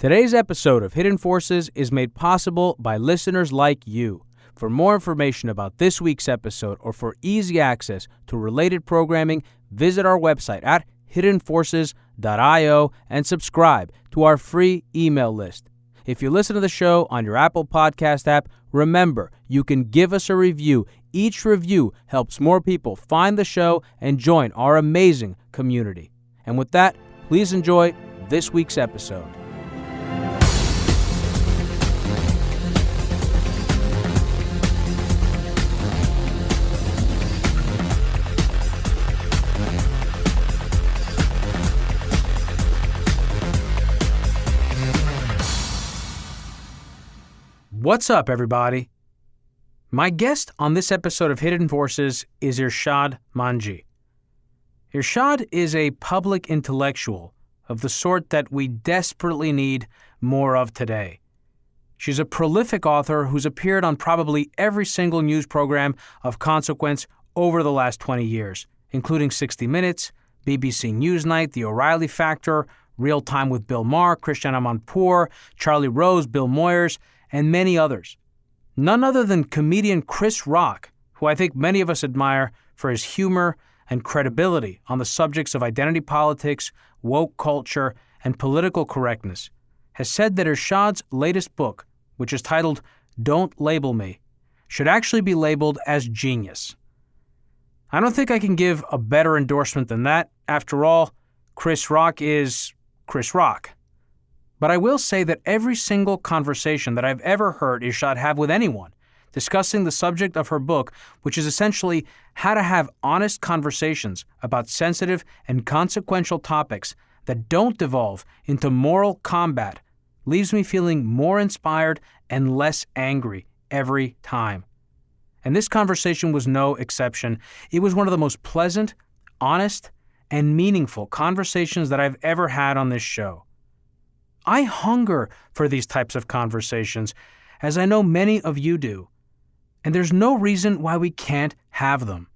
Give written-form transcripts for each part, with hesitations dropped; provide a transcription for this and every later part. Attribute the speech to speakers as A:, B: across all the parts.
A: Today's episode of Hidden Forces is made possible by listeners like you. For more information about this week's episode or for easy access to related programming, visit our website at hiddenforces.io and subscribe to our free email list. If you listen to the show on your Apple Podcast app, remember, you can give us a review. Each review helps more people find the show and join our amazing community. And with that, please enjoy this week's episode. What's up, everybody? My guest on this episode of Hidden Forces is Irshad Manji. Irshad is a public intellectual of the sort that we desperately need more of today. She's a prolific author who's appeared on probably every single news program of consequence over the last 20 years, including 60 Minutes, BBC Newsnight, The O'Reilly Factor, Real Time with Bill Maher, Christiane Amanpour, Charlie Rose, Bill Moyers, and many others. None other than comedian Chris Rock, who I think many of us admire for his humor and credibility on the subjects of identity politics, woke culture, and political correctness, has said that Irshad's latest book, which is titled Don't Label Me, should actually be labeled as genius. I don't think I can give a better endorsement than that. After all, Chris Rock is Chris Rock. But I will say that every single conversation that I've ever heard Irshad have with anyone discussing the subject of her book, which is essentially how to have honest conversations about sensitive and consequential topics that don't devolve into moral combat, leaves me feeling more inspired and less angry every time. And this conversation was no exception. It was one of the most pleasant, honest, and meaningful conversations that I've ever had on this show. I hunger for these types of conversations, as I know many of you do, and there's no reason why we can't have them.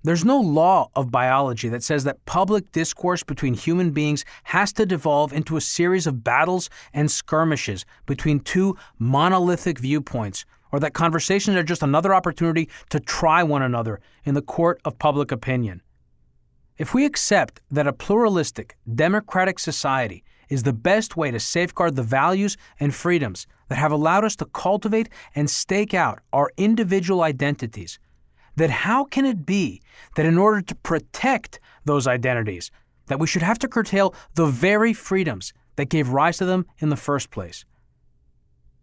A: There's no law of biology that says that public discourse between human beings has to devolve into a series of battles and skirmishes between two monolithic viewpoints, or that conversations are just another opportunity to try one another in the court of public opinion. If we accept that a pluralistic, democratic society is the best way to safeguard the values and freedoms that have allowed us to cultivate and stake out our individual identities, then how can it be that in order to protect those identities, that we should have to curtail the very freedoms that gave rise to them in the first place?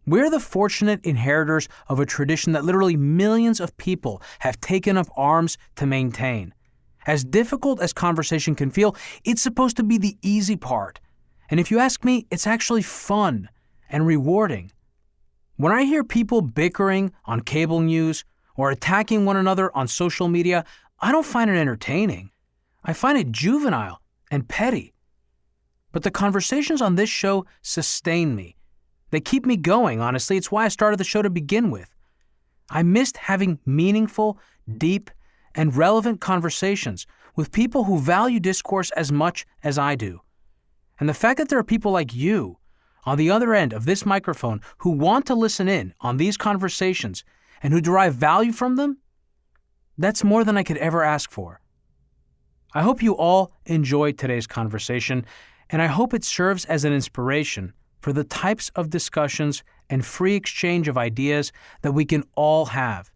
A: We're the fortunate inheritors of a tradition that literally millions of people have taken up arms to maintain. As difficult as conversation can feel, it's supposed to be the easy part. And if you ask me, it's actually fun and rewarding. When I hear people bickering on cable news or attacking one another on social media, I don't find it entertaining. I find it juvenile and petty. But the conversations on this show sustain me. They keep me going, honestly. It's why I started the show to begin with. I missed having meaningful, deep, and relevant conversations with people who value discourse as much as I do. And the fact that there are people like you on the other end of this microphone who want to listen in on these conversations and who derive value from them, that's more than I could ever ask for. I hope you all enjoyed today's conversation, and I hope it serves as an inspiration for the types of discussions and free exchange of ideas that we can all have,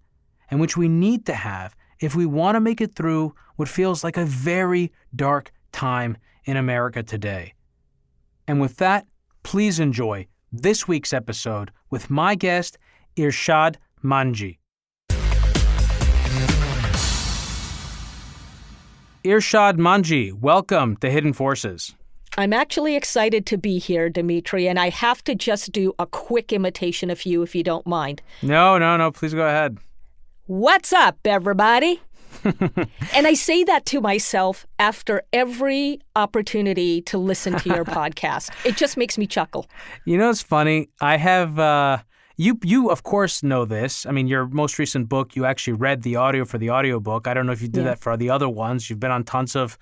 A: and which we need to have if we want to make it through what feels like a very dark time in America today. And with that, please enjoy this week's episode with my guest, Irshad Manji. Irshad Manji, welcome to Hidden Forces.
B: I'm actually excited to be here, Demetri, and I have to just do a quick imitation of you, if you don't mind.
A: No, please go ahead.
B: What's up, everybody? And I say that to myself after every opportunity to listen to your podcast. It just makes me chuckle.
A: You know, it's funny. I have, you of course know this. I mean, your most recent book, you actually read the audio for the audiobook. I don't know if you did that for the other ones. You've been on tons of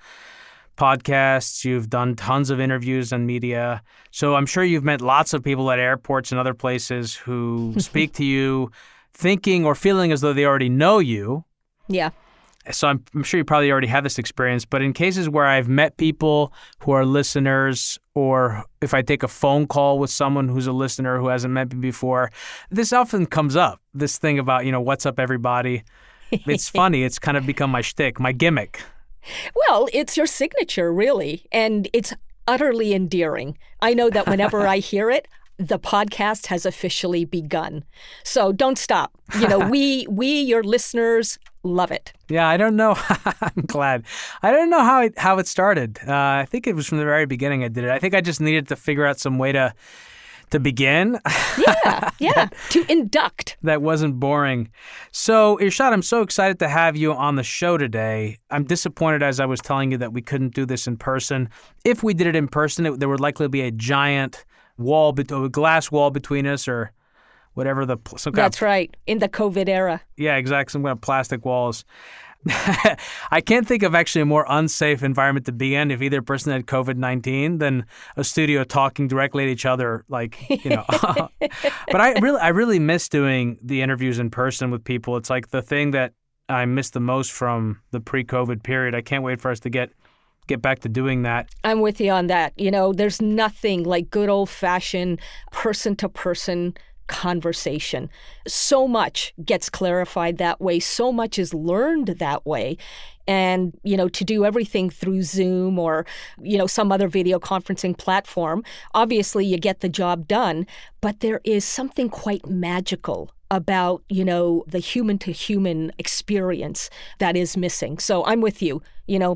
A: podcasts, you've done tons of interviews on media. So I'm sure you've met lots of people at airports and other places who speak to you thinking or feeling as though they already know you.
B: Yeah.
A: So I'm sure you probably already have this experience, but in cases where I've met people who are listeners, or if I take a phone call with someone who's a listener who hasn't met me before, this often comes up, this thing about, what's up, everybody? It's funny. It's kind of become my shtick, my gimmick.
B: Well, it's your signature, really, and it's utterly endearing. I know that whenever I hear it, the podcast has officially begun. So don't stop. We, your listeners, love it.
A: Yeah, I don't know. I'm glad. I don't know how it started. I think it was from the very beginning I did it. I think I just needed to figure out some way to begin.
B: Yeah. To induct.
A: That wasn't boring. So, Irshad, I'm so excited to have you on the show today. I'm disappointed, as I was telling you, that we couldn't do this in person. If we did it in person, there would likely be a giant wall, a glass wall between us, or whatever
B: That's right, in the COVID era.
A: Yeah, exactly. Some kind of plastic walls. I can't think of actually a more unsafe environment to be in if either person had COVID-19 than a studio talking directly at each other, But I really miss doing the interviews in person with people. It's like the thing that I miss the most from the pre-COVID period. I can't wait for us to get back to doing that.
B: I'm with you on that. There's nothing like good old-fashioned person-to-person conversation. So much gets clarified that way. So much is learned that way. And, to do everything through Zoom or, some other video conferencing platform, obviously you get the job done, but there is something quite magical about, the human-to-human experience that is missing. So I'm with you.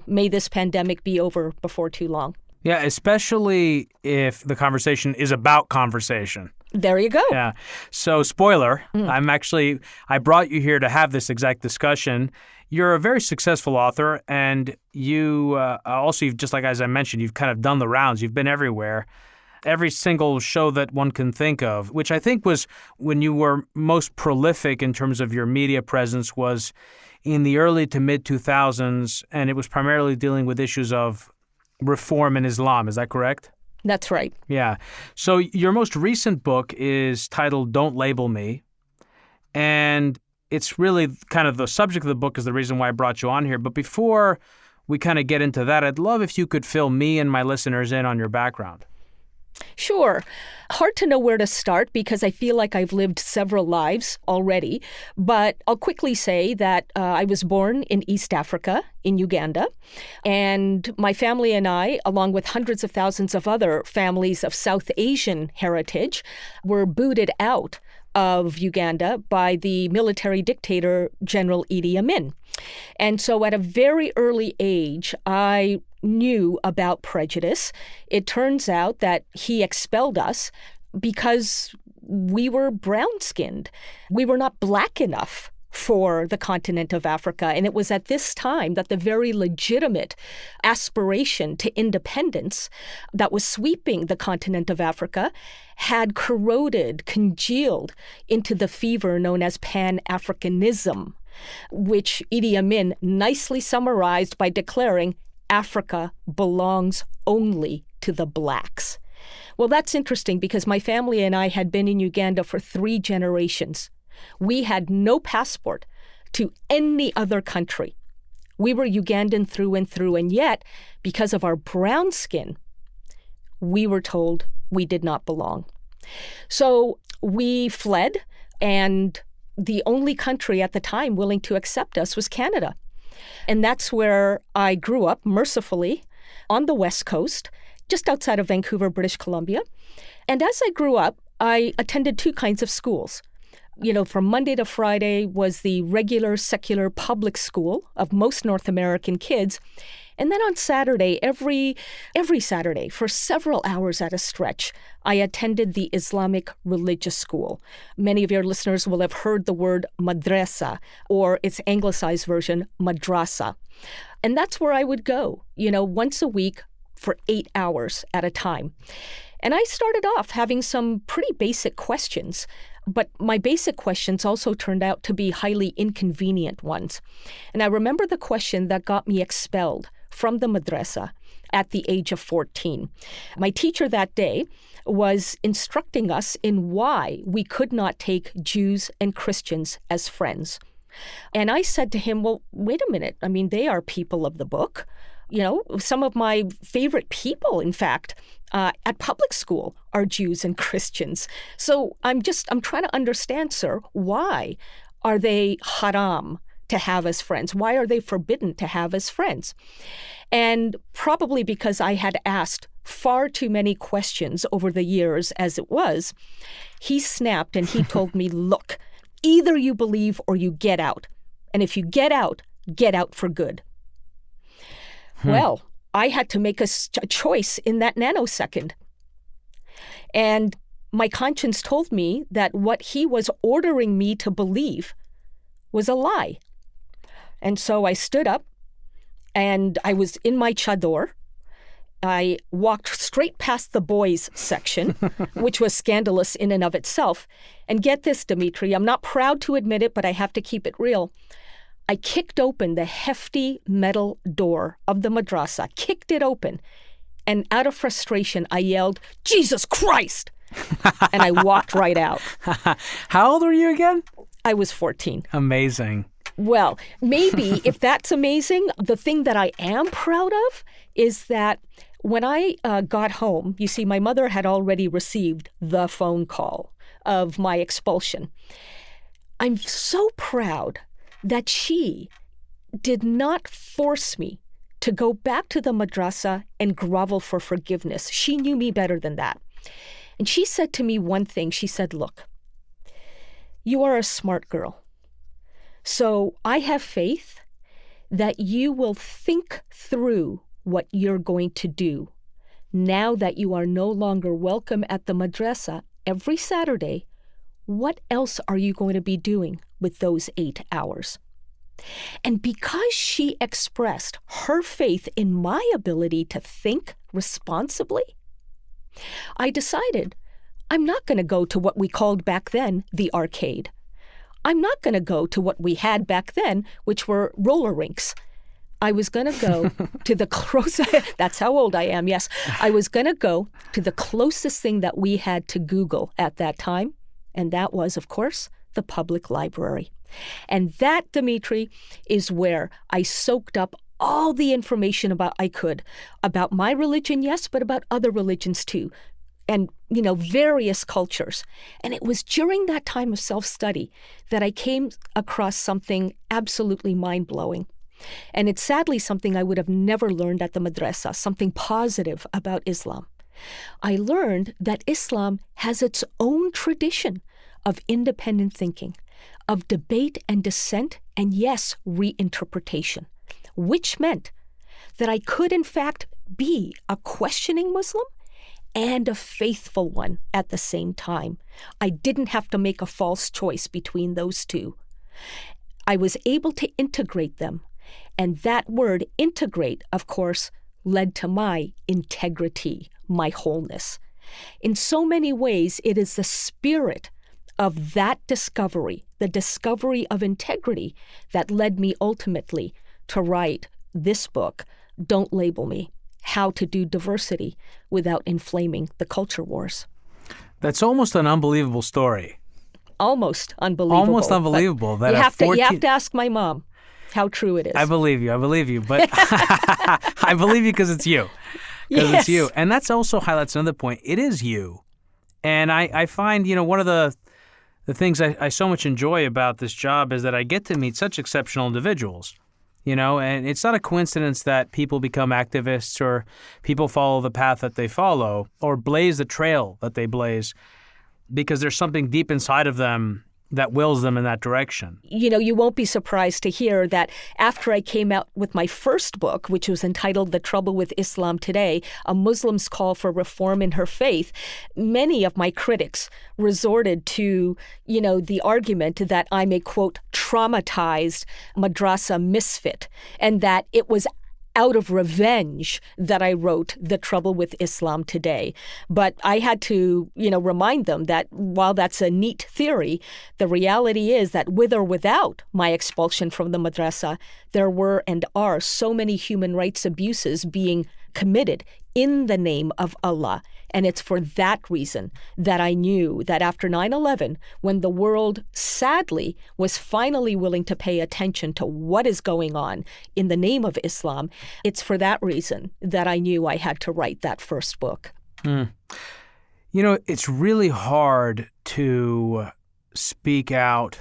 B: May this pandemic be over before too long.
A: Yeah, especially if the conversation is about conversation.
B: There you go.
A: Yeah. So, spoiler, I brought you here to have this exact discussion. You're a very successful author, and you also, just like as I mentioned, you've kind of done the rounds. You've been everywhere. Every single show that one can think of, which I think was when you were most prolific in terms of your media presence, was in the early to mid-2000s, and it was primarily dealing with issues of reform in Islam. Is that correct?
B: That's right.
A: Yeah. So your most recent book is titled Don't Label Me, and it's really kind of the subject of the book is the reason why I brought you on here. But before we kind of get into that, I'd love if you could fill me and my listeners in on your background.
B: Sure. Hard to know where to start because I feel like I've lived several lives already. But I'll quickly say that I was born in East Africa, in Uganda. And my family and I, along with hundreds of thousands of other families of South Asian heritage, were booted out of Uganda by the military dictator, General Idi Amin. And so at a very early age, I knew about prejudice. It turns out that he expelled us because we were brown-skinned. We were not black enough for the continent of Africa. And it was at this time that the very legitimate aspiration to independence that was sweeping the continent of Africa had corroded, congealed into the fever known as Pan-Africanism, which Idi Amin nicely summarized by declaring Africa belongs only to the blacks. Well, that's interesting because my family and I had been in Uganda for 3 generations. We had no passport to any other country. We were Ugandan through and through, and yet, because of our brown skin, we were told we did not belong. So we fled, and the only country at the time willing to accept us was Canada. And that's where I grew up, mercifully, on the West Coast, just outside of Vancouver, British Columbia. And as I grew up, I attended 2 kinds of schools. From Monday to Friday was the regular secular public school of most North American kids. And then on Saturday, every Saturday, for several hours at a stretch, I attended the Islamic religious school. Many of your listeners will have heard the word madrasa, or its anglicized version, madrasa. And that's where I would go, once a week for 8 hours at a time. And I started off having some pretty basic questions, but my basic questions also turned out to be highly inconvenient ones. And I remember the question that got me expelled from the madrasa at the age of 14. My teacher that day was instructing us in why we could not take Jews and Christians as friends. And I said to him, well, wait a minute. I mean, they are people of the book. Some of my favorite people, in fact, at public school are Jews and Christians. So I'm trying to understand, sir, why are they haram to have as friends? Why are they forbidden to have as friends? And probably because I had asked far too many questions over the years as it was, he snapped and he told me, look, either you believe or you get out. And if you get out for good. Well, I had to make a choice in that nanosecond. And my conscience told me that what he was ordering me to believe was a lie. And so I stood up and I was in my chador. I walked straight past the boys section, which was scandalous in and of itself. And get this, Demetri, I'm not proud to admit it, but I have to keep it real. I kicked open the hefty metal door of the madrasa, kicked it open, and out of frustration, I yelled, Jesus Christ! And I walked right out.
A: How old were you again?
B: I was 14.
A: Amazing.
B: Well, maybe if that's amazing, the thing that I am proud of is that when I got home, you see, my mother had already received the phone call of my expulsion. I'm so proud that she did not force me to go back to the madrasa and grovel for forgiveness. She knew me better than that. And she said to me one thing. She said, look, you are a smart girl. So I have faith that you will think through what you're going to do now that you are no longer welcome at the madrasa every Saturday. What else are you going to be doing with those 8 hours? And because she expressed her faith in my ability to think responsibly, I decided I'm not going to go to what we called back then the arcade. I'm not going to go to what we had back then, which were roller rinks. I was going to go to the closest, that's how old I am, yes. I was going to go to the closest thing that we had to Google at that time, and that was, of course, the public library. And that, Demetri, is where I soaked up all the information about my religion, yes, but about other religions too, and, various cultures. And it was during that time of self-study that I came across something absolutely mind-blowing. And it's sadly something I would have never learned at the madrasa, something positive about Islam. I learned that Islam has its own tradition of independent thinking, of debate and dissent, and yes, reinterpretation, which meant that I could in fact be a questioning Muslim and a faithful one at the same time. I didn't have to make a false choice between those two. I was able to integrate them, and that word integrate, of course, led to my integrity, my wholeness. In so many ways, it is the spirit of that discovery, the discovery of integrity, that led me ultimately to write this book, Don't Label Me: How to Do Diversity Without Inflaming the Culture Wars.
A: That's almost an unbelievable story.
B: Almost unbelievable.
A: Almost unbelievable. That
B: you have to ask my mom how true it is.
A: I believe you. But I believe you because it's you.
B: Yes.
A: It's you. And that's also highlights another point. It is you. And I find, one of the things I so much enjoy about this job is that I get to meet such exceptional individuals, and it's not a coincidence that people become activists or people follow the path that they follow or blaze the trail that they blaze, because there's something deep inside of them that wills them in that direction.
B: You won't be surprised to hear that after I came out with my first book, which was entitled The Trouble with Islam Today, A Muslim's Call for Reform in Her Faith, many of my critics resorted to, the argument that I'm a, quote, traumatized madrasa misfit, and that it was out of revenge that I wrote The Trouble with Islam Today. But I had to, remind them that while that's a neat theory, the reality is that with or without my expulsion from the madrasa, there were and are so many human rights abuses being committed in the name of Allah. And it's for that reason that I knew that after 9/11, when the world sadly was finally willing to pay attention to what is going on in the name of Islam, it's for that reason that I knew I had to write that first book.
A: You know, it's really hard to speak out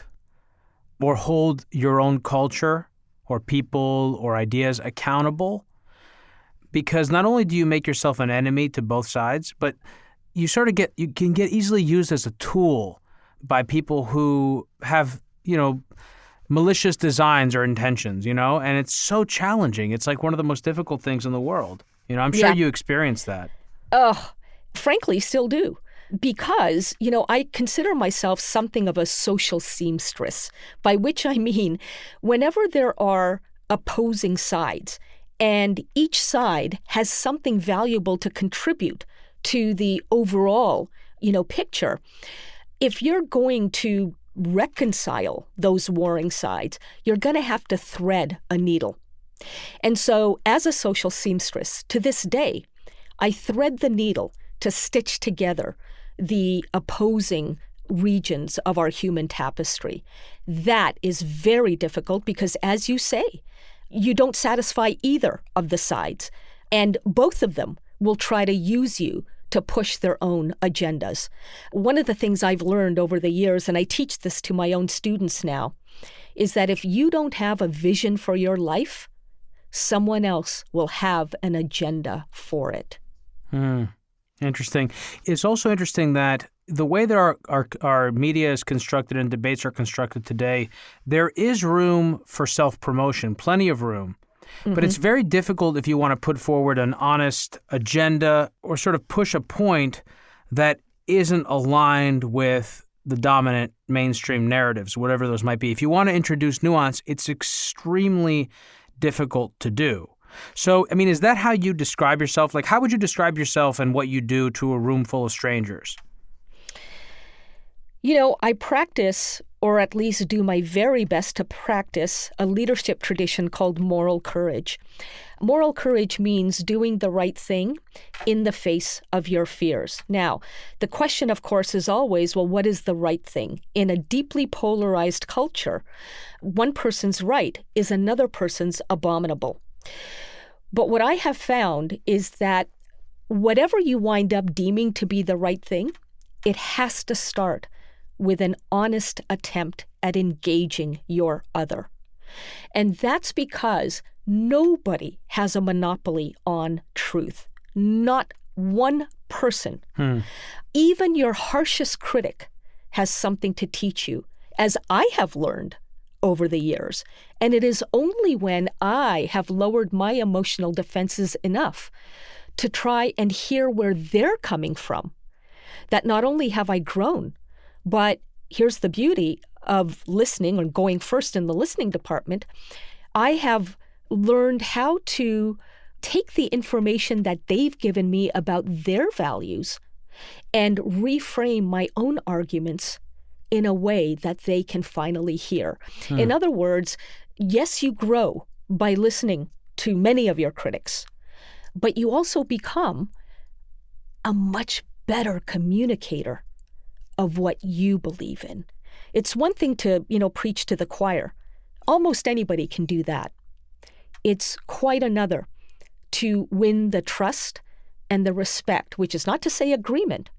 A: or hold your own culture or people or ideas accountable, because not only do you make yourself an enemy to both sides, but you can get easily used as a tool by people who have, malicious designs or intentions, and it's so challenging. It's like one of the most difficult things in the world. I'm sure you experienced that.
B: Frankly, still do. Because, I consider myself something of a social seamstress, by which I mean whenever there are opposing sides and each side has something valuable to contribute to the overall, picture, if you're going to reconcile those warring sides, you're going to have to thread a needle. And so as a social seamstress, to this day, I thread the needle to stitch together the opposing regions of our human tapestry. That is very difficult because, as you say, you don't satisfy either of the sides, and both of them will try to use you to push their own agendas. One of the things I've learned over the years, and I teach this to my own students now, is that if you don't have a vision for your life, someone else will have an agenda for it.
A: Interesting. It's also interesting that the way that our media is constructed and debates are constructed today, there is room for self-promotion, plenty of room. But it's very difficult if you want to put forward an honest agenda or sort of push a point that isn't aligned with the dominant mainstream narratives, whatever those might be. If you want to introduce nuance, it's extremely difficult to do. So, is that how you describe yourself? Like, how would you describe yourself and what you do to a room full of strangers?
B: I practice, or at least do my very best to practice, a leadership tradition called moral courage. Moral courage means doing the right thing in the face of your fears. Now, the question, of course, is always, well, what is the right thing? In a deeply polarized culture, one person's right is another person's abominable. But what I have found is that whatever you wind up deeming to be the right thing, it has to start with an honest attempt at engaging your other. And that's because nobody has a monopoly on truth. Not one person. Even your harshest critic has something to teach you, as I have learned over the years. And it is only when I have lowered my emotional defenses enough to try and hear where they're coming from that not only have I grown, but here's the beauty of listening or going first in the listening department. I have learned how to take the information that they've given me about their values and reframe my own arguments in a way that they can finally hear. In other words, yes, you grow by listening to many of your critics, but you also become a much better communicator of what you believe in. It's one thing to, preach to the choir. Almost anybody can do that. It's quite another to win the trust and the respect, which is not to say agreement,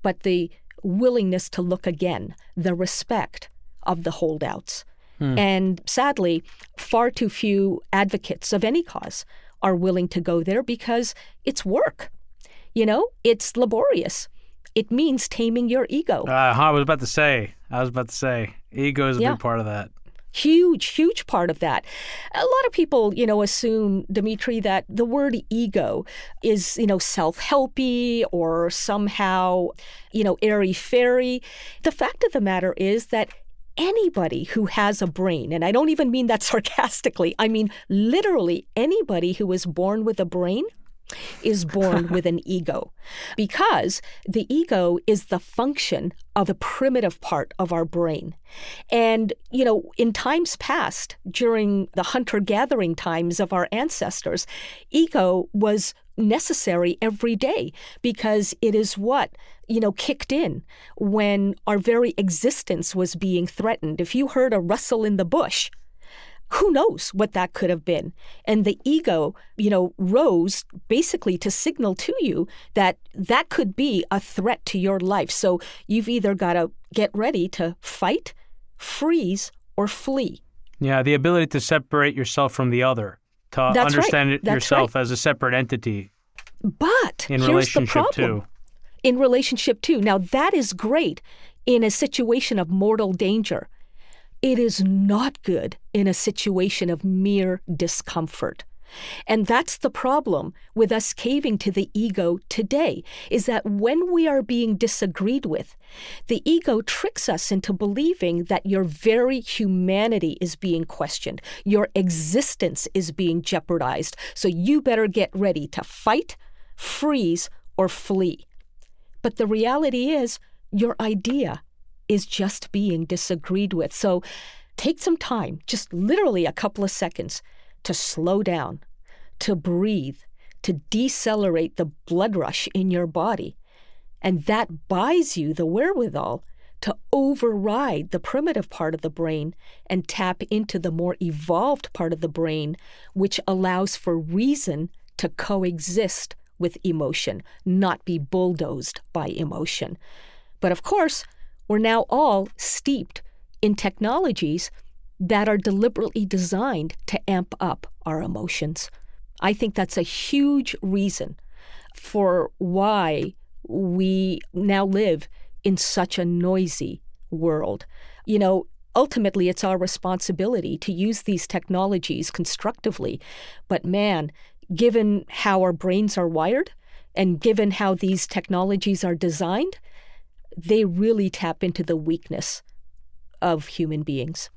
B: but the willingness to look again, the respect of the holdouts. And sadly, far too few advocates of any cause are willing to go there because it's work. It's laborious. It means taming your ego.
A: I was about to say, ego is a big part of that.
B: Huge part of that. A lot of people, assume, Demetri, that the word ego is, self-helpy or somehow, airy-fairy. The fact of the matter is that anybody who has a brain, and I don't even mean that sarcastically, I mean literally anybody who is born with a brain is born with an ego, because the ego is the function of the primitive part of our brain. And, in times past, during the hunter-gathering times of our ancestors, ego was necessary every day because it is what, kicked in when our very existence was being threatened. If you heard a rustle in the bush, who knows what that could have been? And the ego, rose basically to signal to you that that could be a threat to your life. So you've either got to get ready to fight, freeze, or flee.
A: Yeah, the ability to separate yourself from the other, to understand yourself as a separate entity.
B: But
A: in
B: here's
A: relationship
B: the problem.
A: too.
B: In relationship too. Now, that is great in a situation of mortal danger. It is not good in a situation of mere discomfort. And that's the problem with us caving to the ego today, is that when we are being disagreed with, the ego tricks us into believing that your very humanity is being questioned. Your existence is being jeopardized. So you better get ready to fight, freeze, or flee. But the reality is, your idea is just being disagreed with. So take some time, just literally a couple of seconds, to slow down, to breathe, to decelerate the blood rush in your body. And that buys you the wherewithal to override the primitive part of the brain and tap into the more evolved part of the brain, which allows for reason to coexist with emotion, not be bulldozed by emotion. But of course, we're now all steeped in technologies that are deliberately designed to amp up our emotions. I think that's a huge reason for why we now live in such a noisy world. Ultimately, it's our responsibility to use these technologies constructively. But man, given how our brains are wired and given how these technologies are designed, they really tap into the weakness of human beings.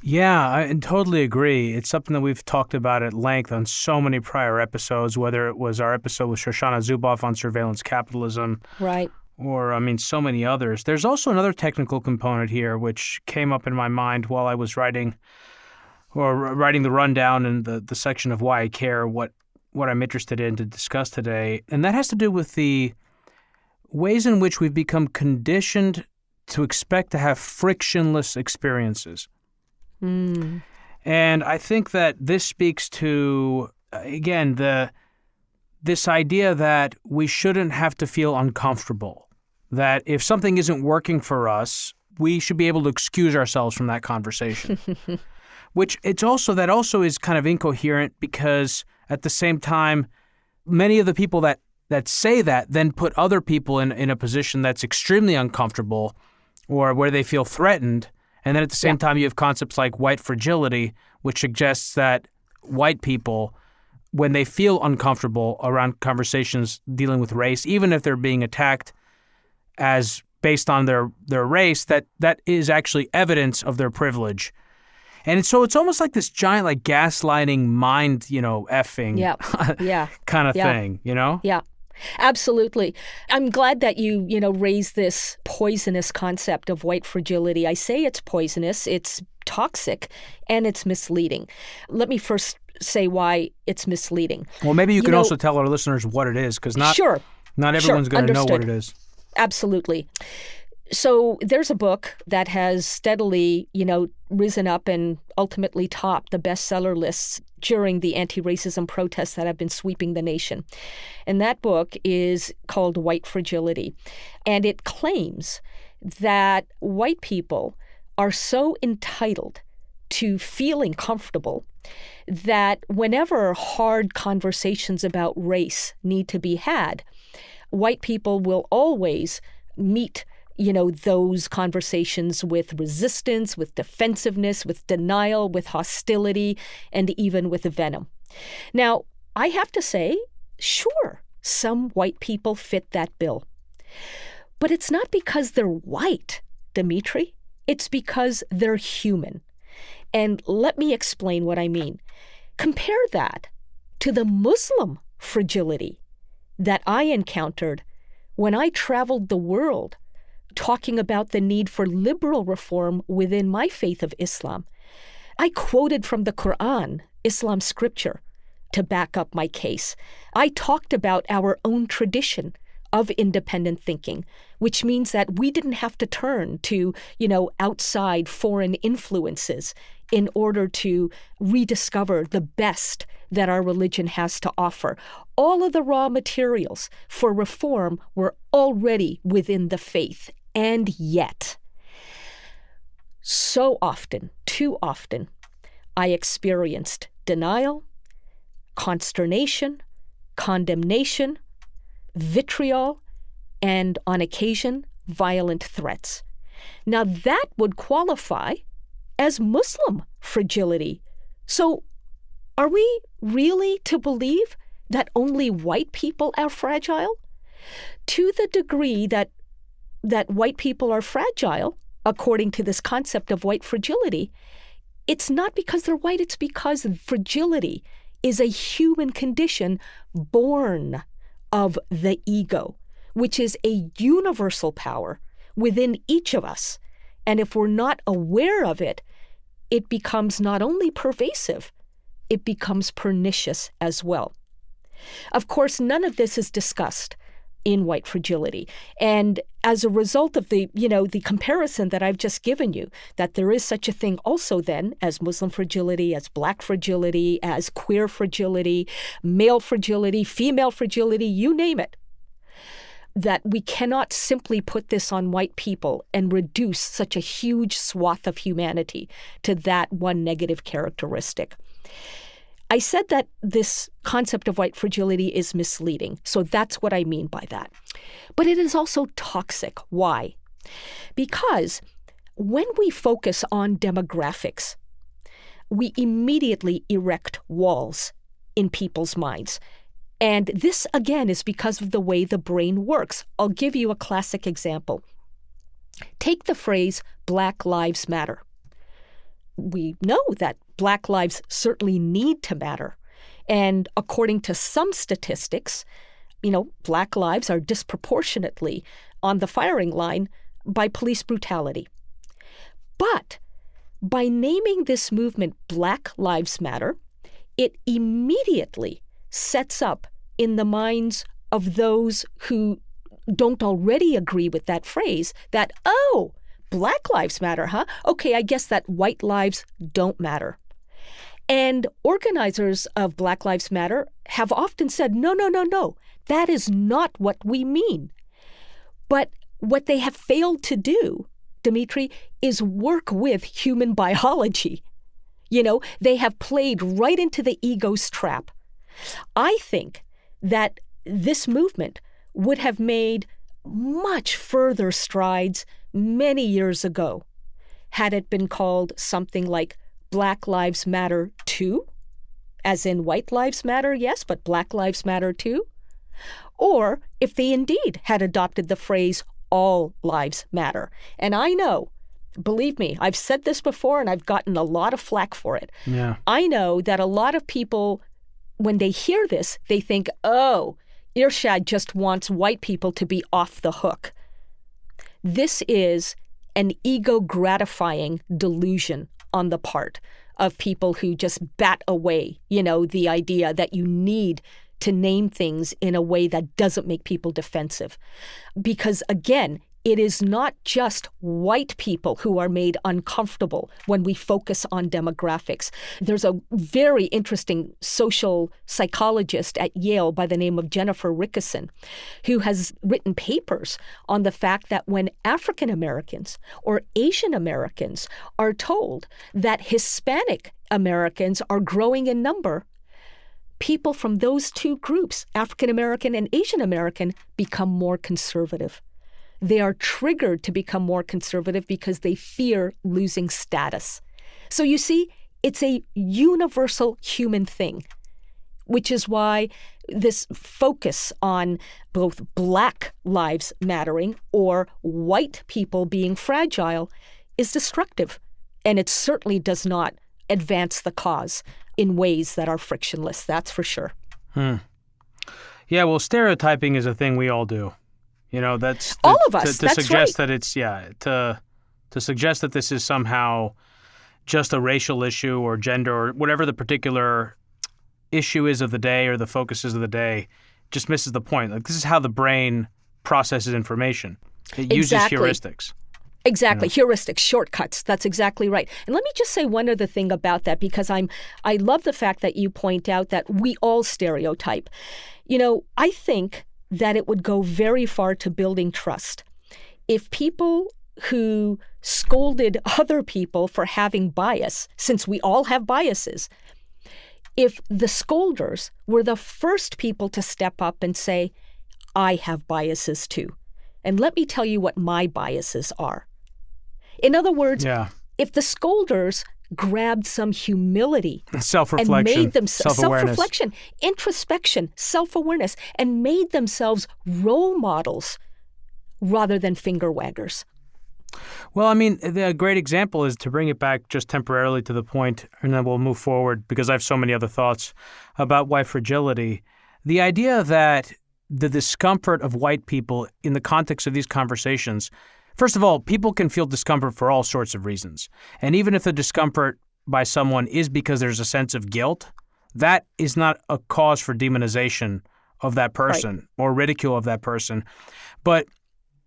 A: Yeah, I totally agree. It's something that we've talked about at length on so many prior episodes, whether it was our episode with Shoshana Zuboff on surveillance capitalism.
B: Right.
A: Or, so many others. There's also another technical component here which came up in my mind while I was writing the rundown and the section of why I care, what I'm interested in to discuss today. And that has to do with the ways in which we've become conditioned to expect to have frictionless experiences.
B: Mm.
A: And I think that this speaks to, again, this idea that we shouldn't have to feel uncomfortable, that if something isn't working for us, we should be able to excuse ourselves from that conversation. Which that also is kind of incoherent, because at the same time, many of the people that say that then put other people in a position that's extremely uncomfortable or where they feel threatened. And then at the same time, you have concepts like white fragility, which suggests that white people, when they feel uncomfortable around conversations dealing with race, even if they're being attacked as based on their race, that is actually evidence of their privilege. And so it's almost like this giant gaslighting mind, effing kind of thing,
B: Yeah, absolutely. I'm glad that you raised this poisonous concept of white fragility. I say it's poisonous, it's toxic, and it's misleading. Let me first say why it's misleading.
A: Well, maybe you can also tell our listeners what it is, because not everyone's going to know what it is.
B: Absolutely. So there's a book that has steadily, risen up and ultimately topped the bestseller lists during the anti-racism protests that have been sweeping the nation. And that book is called White Fragility. And it claims that white people are so entitled to feeling comfortable that whenever hard conversations about race need to be had, white people will always meet those conversations with resistance, with defensiveness, with denial, with hostility, and even with venom. Now, I have to say, sure, some white people fit that bill. But it's not because they're white, Demetri. It's because they're human. And let me explain what I mean. Compare that to the Muslim fragility that I encountered when I traveled the world talking about the need for liberal reform within my faith of Islam. I quoted from the Quran, Islam scripture, to back up my case. I talked about our own tradition of independent thinking, which means that we didn't have to turn to, outside foreign influences in order to rediscover the best that our religion has to offer. All of the raw materials for reform were already within the faith. And yet, so often, too often, I experienced denial, consternation, condemnation, vitriol, and on occasion, violent threats. Now that would qualify as Muslim fragility. So are we really to believe that only white people are fragile? To the degree that white people are fragile, according to this concept of white fragility, it's not because they're white, it's because fragility is a human condition born of the ego, which is a universal power within each of us. And if we're not aware of it, it becomes not only pervasive, it becomes pernicious as well. Of course, none of this is discussed in white fragility. And as a result of the comparison that I've just given you, that there is such a thing also then as Muslim fragility, as Black fragility, as queer fragility, male fragility, female fragility, you name it, that we cannot simply put this on white people and reduce such a huge swath of humanity to that one negative characteristic. I said that this concept of white fragility is misleading, so that's what I mean by that. But it is also toxic. Why? Because when we focus on demographics, we immediately erect walls in people's minds. And this, again, is because of the way the brain works. I'll give you a classic example. Take the phrase, Black Lives Matter. We know that Black lives certainly need to matter. And according to some statistics, Black lives are disproportionately on the firing line by police brutality. But by naming this movement Black Lives Matter, it immediately sets up in the minds of those who don't already agree with that phrase that, oh, Black lives matter, huh? Okay, I guess that white lives don't matter. And organizers of Black Lives Matter have often said, no, that is not what we mean. But what they have failed to do, Demetri, is work with human biology. They have played right into the ego's trap. I think that this movement would have made much further strides many years ago had it been called something like Black Lives Matter too, as in white lives matter, yes, but Black Lives Matter too. Or if they indeed had adopted the phrase all lives matter. And I know, believe me, I've said this before and I've gotten a lot of flack for it.
A: Yeah.
B: I know that a lot of people, when they hear this, they think, oh, Irshad just wants white people to be off the hook. This is an ego-gratifying delusion on the part of people who just bat away, the idea that you need to name things in a way that doesn't make people defensive. Because again, it is not just white people who are made uncomfortable when we focus on demographics. There's a very interesting social psychologist at Yale by the name of Jennifer Rickerson, who has written papers on the fact that when African Americans or Asian Americans are told that Hispanic Americans are growing in number, people from those two groups, African American and Asian American, become more conservative. They are triggered to become more conservative because they fear losing status. So you see, it's a universal human thing, which is why this focus on both Black lives mattering or white people being fragile is destructive. And it certainly does not advance the cause in ways that are frictionless, that's for sure.
A: Yeah, well, stereotyping is a thing we all do. That's
B: all of us.
A: To
B: that's
A: suggest
B: right.
A: that it's to suggest that this is somehow just a racial issue or gender or whatever the particular issue is of the day or the focuses of the day just misses the point. Like, this is how the brain processes information. It uses heuristics.
B: Exactly. Heuristics, shortcuts. That's exactly right. And let me just say one other thing about that, because I love the fact that you point out that we all stereotype. I think that it would go very far to building trust if people who scolded other people for having bias, since we all have biases, if the scolders were the first people to step up and say, I have biases too. And let me tell you what my biases are. In other words, if the scolders grabbed some humility
A: self-reflection,
B: and made them
A: self-reflection,
B: introspection, self-awareness, and made themselves role models rather than finger waggers.
A: Well, I mean, a great example is, to bring it back just temporarily to the point, and then we'll move forward because I have so many other thoughts about white fragility. The idea that the discomfort of white people in the context of these conversations, first of all, people can feel discomfort for all sorts of reasons. And even if the discomfort by someone is because there's a sense of guilt, that is not a cause for demonization of that person or ridicule of that person. But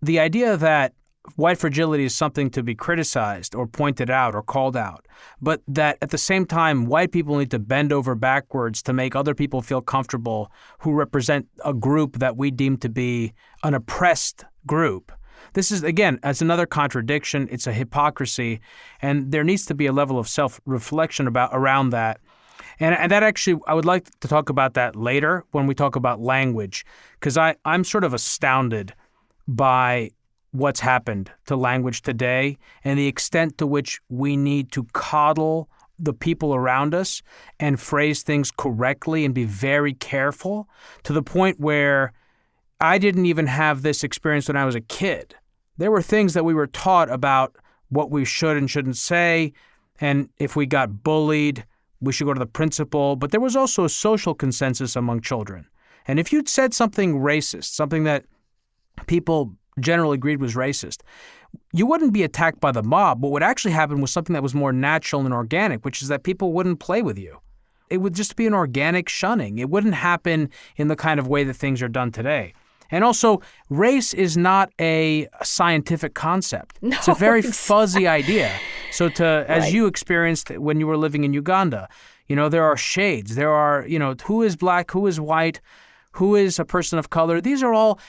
A: the idea that white fragility is something to be criticized or pointed out or called out, but that at the same time, white people need to bend over backwards to make other people feel comfortable who represent a group that we deem to be an oppressed group. This is, again, it's another contradiction. It's a hypocrisy, and there needs to be a level of self-reflection around that. And that actually, I would like to talk about that later when we talk about language, because I'm sort of astounded by what's happened to language today and the extent to which we need to coddle the people around us and phrase things correctly and be very careful, to the point where I didn't even have this experience when I was a kid. There were things that we were taught about what we should and shouldn't say, and if we got bullied, we should go to the principal. But there was also a social consensus among children. And if you'd said something racist, something that people generally agreed was racist, you wouldn't be attacked by the mob. What would actually happen was something that was more natural and organic, which is that people wouldn't play with you. It would just be an organic shunning. It wouldn't happen in the kind of way that things are done today. And also, race is not a scientific concept.
B: No,
A: it's a very fuzzy idea. So as you experienced when you were living in Uganda, there are shades. There are, who is black, who is white, who is a person of color. These are all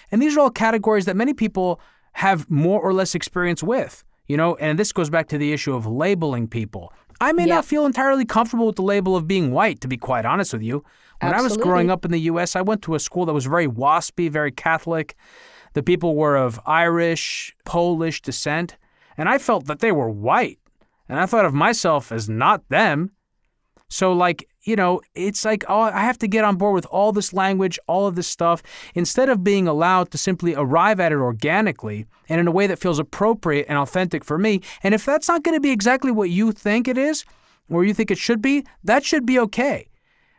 A: categories that many people have more or less experience with, and this goes back to the issue of labeling people. I may not feel entirely comfortable with the label of being white, to be quite honest with you. When I was growing up in the U.S., I went to a school that was very WASPy, very Catholic. The people were of Irish, Polish descent, and I felt that they were white, and I thought of myself as not them. So, it's like, oh, I have to get on board with all this language, all of this stuff, instead of being allowed to simply arrive at it organically and in a way that feels appropriate and authentic for me. And if that's not going to be exactly what you think it is, or you think it should be, that should be okay.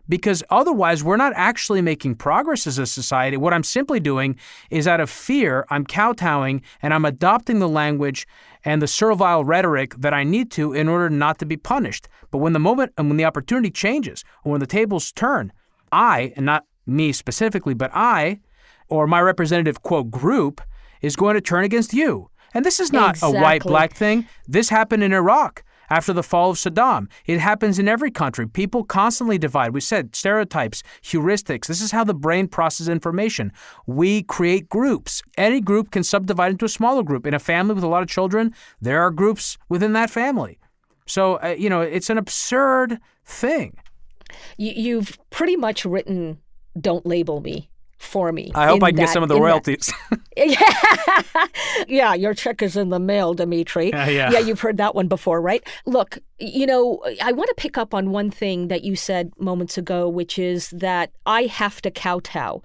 A: Because otherwise, we're not actually making progress as a society. What I'm simply doing is, out of fear, I'm kowtowing and I'm adopting the language and the servile rhetoric that I need to in order not to be punished. But when the moment and when the opportunity changes, or when the tables turn, I, and not me specifically, but I, or my representative, quote, group, is going to turn against you. And this is not a white-black thing. This happened in Iraq after the fall of Saddam. It happens in every country. People constantly divide. We said stereotypes, heuristics. This is how the brain processes information. We create groups. Any group can subdivide into a smaller group. In a family with a lot of children, there are groups within that family. So, it's an absurd thing.
B: You've pretty much written "Don't Label Me" for me.
A: I hope I can get some of the royalties.
B: Yeah, your check is in the mail, Demetri. Yeah, you've heard that one before, right? Look, I want to pick up on one thing that you said moments ago, which is that I have to kowtow.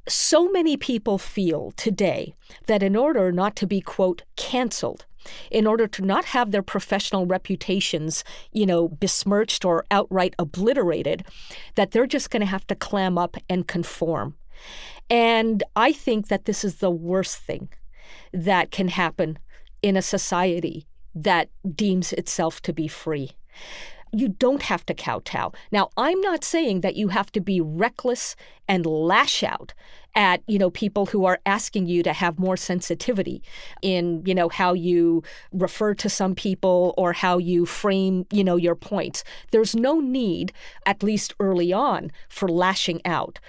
B: So many people feel today that in order not to be, quote, canceled, in order to not have their professional reputations, besmirched or outright obliterated, that they're just going to have to clam up and conform. And I think that this is the worst thing that can happen in a society that deems itself to be free. You don't have to kowtow. Now, I'm not saying that you have to be reckless and lash out at, people who are asking you to have more sensitivity in, how you refer to some people or how you frame, your points. There's no need, at least early on, for lashing out.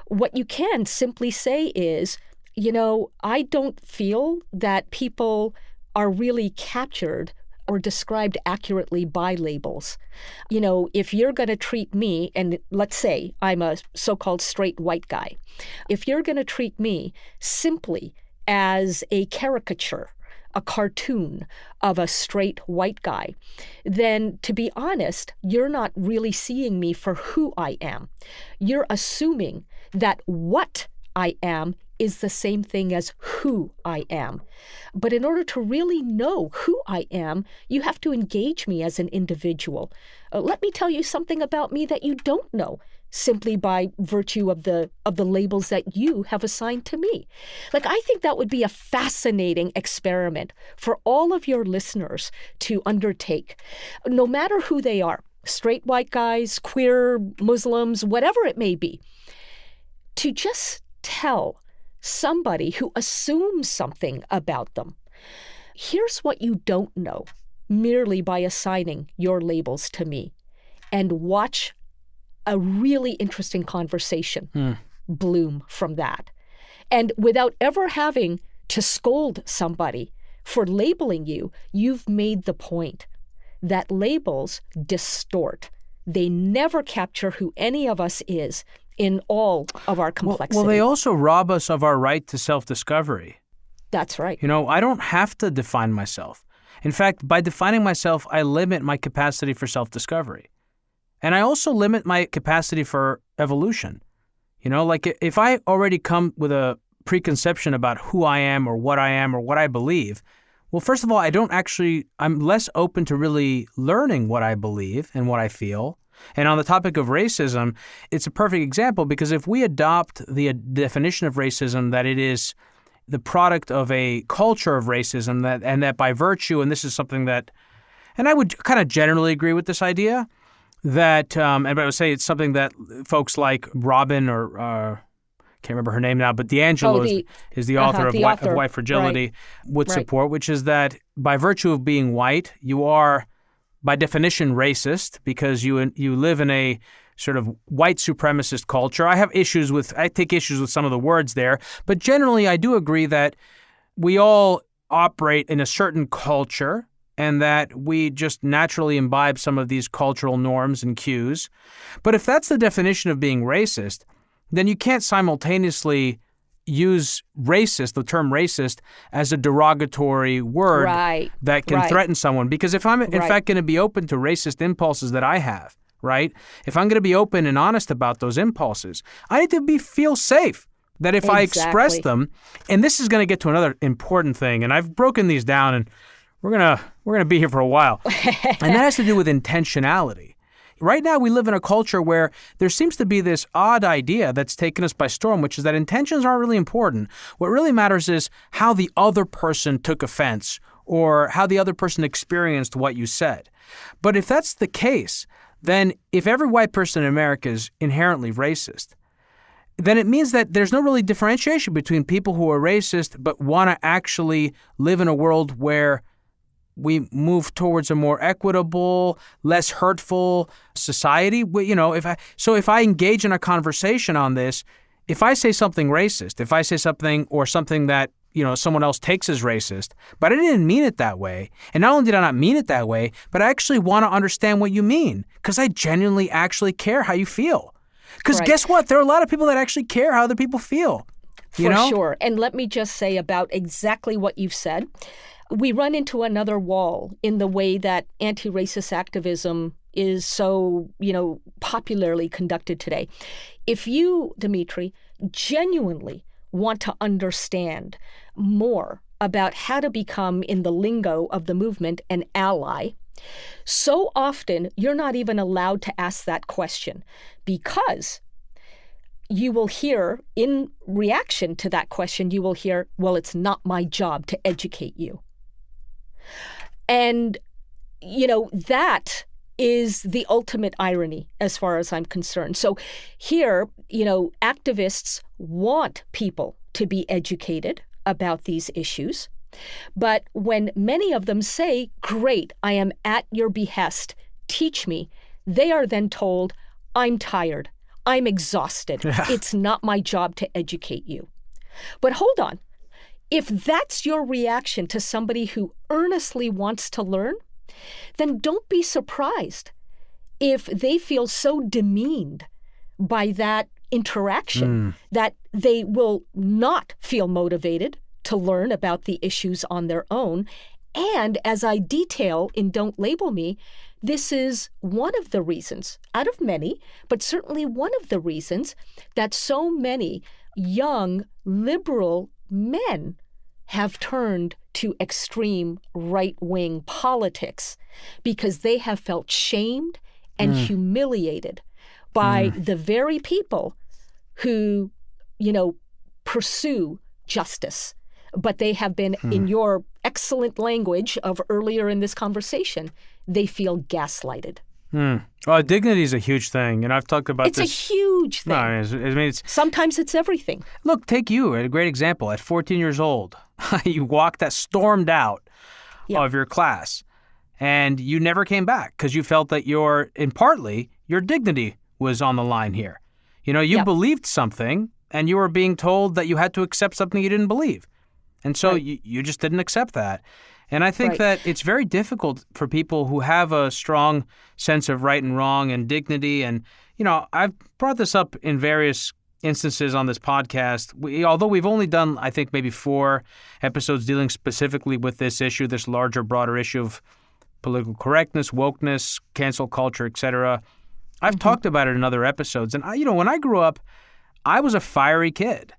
B: What you can simply say is, I don't feel that people are really captured or described accurately by labels. If you're going to treat me, and let's say I'm a so-called straight white guy, if you're going to treat me simply as a caricature, a cartoon of a straight white guy, then to be honest, you're not really seeing me for who I am. You're assuming that what I am is the same thing as who I am. But in order to really know who I am, you have to engage me as an individual. Let me tell you something about me that you don't know, simply by virtue of the labels that you have assigned to me. I think that would be a fascinating experiment for all of your listeners to undertake, no matter who they are, straight white guys, queer, Muslims, whatever it may be, to just tell somebody who assumes something about them, here's what you don't know, merely by assigning your labels to me, and watch a really interesting conversation bloom from that. And without ever having to scold somebody for labeling you, you've made the point that labels distort. They never capture who any of us is in all of our complexity.
A: Well, they also rob us of our right to self-discovery.
B: That's right.
A: I don't have to define myself. In fact, by defining myself, I limit my capacity for self-discovery. And I also limit my capacity for evolution. If I already come with a preconception about who I am or what I believe, well, first of all, I'm less open to really learning what I believe and what I feel. And on the topic of racism, it's a perfect example, because if we adopt the definition of racism that it is the product of a culture of racism, that by virtue, and this is something that, and I would kind of generally agree with this idea, that, and I would say it's something that folks like Robin or can't remember her name now, but D'Angelo is the author of White Fragility, would support, which is that by virtue of being white, you are by definition racist, because you live in a sort of white supremacist culture. I take issues with some of the words there, but generally I do agree that we all operate in a certain culture and that we just naturally imbibe some of these cultural norms and cues. But if that's the definition of being racist, then you can't simultaneously use the term racist, as a derogatory word that can threaten someone. Because if I'm in fact going to be open to racist impulses that I have, right? If I'm going to be open and honest about those impulses, I need to feel safe that if I express them, and this is going to get to another important thing, and I've broken these down, and we're gonna be here for a while, and that has to do with intentionality. Right now, we live in a culture where there seems to be this odd idea that's taken us by storm, which is that intentions aren't really important. What really matters is how the other person took offense or how the other person experienced what you said. But if that's the case, then if every white person in America is inherently racist, then it means that there's no really differentiation between people who are racist but want to actually live in a world where we move towards a more equitable, less hurtful society. If I engage in a conversation on this, if I say something racist, if I say something that someone else takes as racist, but I didn't mean it that way, and not only did I not mean it that way, but I actually want to understand what you mean, because I genuinely actually care how you feel. Because guess what? There are a lot of people that actually care how other people feel.
B: For sure. And let me just say about exactly what you've said. We run into another wall in the way that anti-racist activism is so, popularly conducted today. If you, Demetri, genuinely want to understand more about how to become, in the lingo of the movement, an ally, so often you're not even allowed to ask that question, because you will hear, in reaction to that question, you will hear, well, it's not my job to educate you. And, that is the ultimate irony as far as I'm concerned. So here, activists want people to be educated about these issues. But when many of them say, great, I am at your behest, teach me, they are then told, I'm tired, I'm exhausted, it's not my job to educate you. But hold on, if that's your reaction to somebody who earnestly wants to learn, then don't be surprised if they feel so demeaned by that interaction that they will not feel motivated to learn about the issues on their own. And as I detail in Don't Label Me, this is one of the reasons, out of many, but certainly one of the reasons that so many young liberal men have turned to extreme right-wing politics because they have felt shamed and humiliated by the very people who, pursue justice. But they have been, in your excellent language of earlier in this conversation, they feel gaslighted.
A: Well, dignity is a huge thing, and I've talked about
B: this. It's a huge thing.
A: No,
B: sometimes it's everything.
A: Look, take you, a great example. At 14 years old, you stormed out of your class, and you never came back because you felt that your dignity was on the line here. You believed something, and you were being told that you had to accept something you didn't believe. And so you just didn't accept that. And I think that it's very difficult for people who have a strong sense of right and wrong and dignity. And, I've brought this up in various instances on this podcast. Although we've only done, I think, maybe 4 episodes dealing specifically with this issue, this larger, broader issue of political correctness, wokeness, cancel culture, et cetera. I've talked about it in other episodes. And, when I grew up, I was a fiery kid.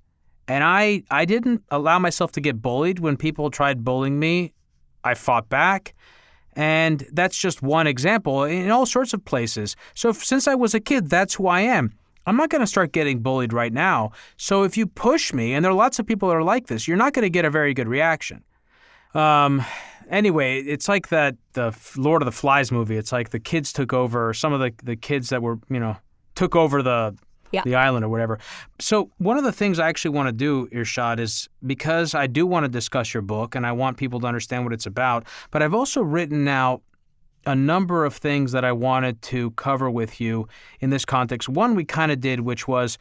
A: And I didn't allow myself to get bullied. When people tried bullying me, I fought back. And that's just one example in all sorts of places. So since I was a kid, that's who I am. I'm not going to start getting bullied right now. So if you push me, and there are lots of people that are like this, you're not going to get a very good reaction. Anyway, it's like the Lord of the Flies movie. It's like the kids took over, some of the kids that were, took over the island or whatever. So one of the things I actually want to do, Irshad, is because I do want to discuss your book and I want people to understand what it's about, but I've also written now a number of things that I wanted to cover with you in this context. One we kind of did, which was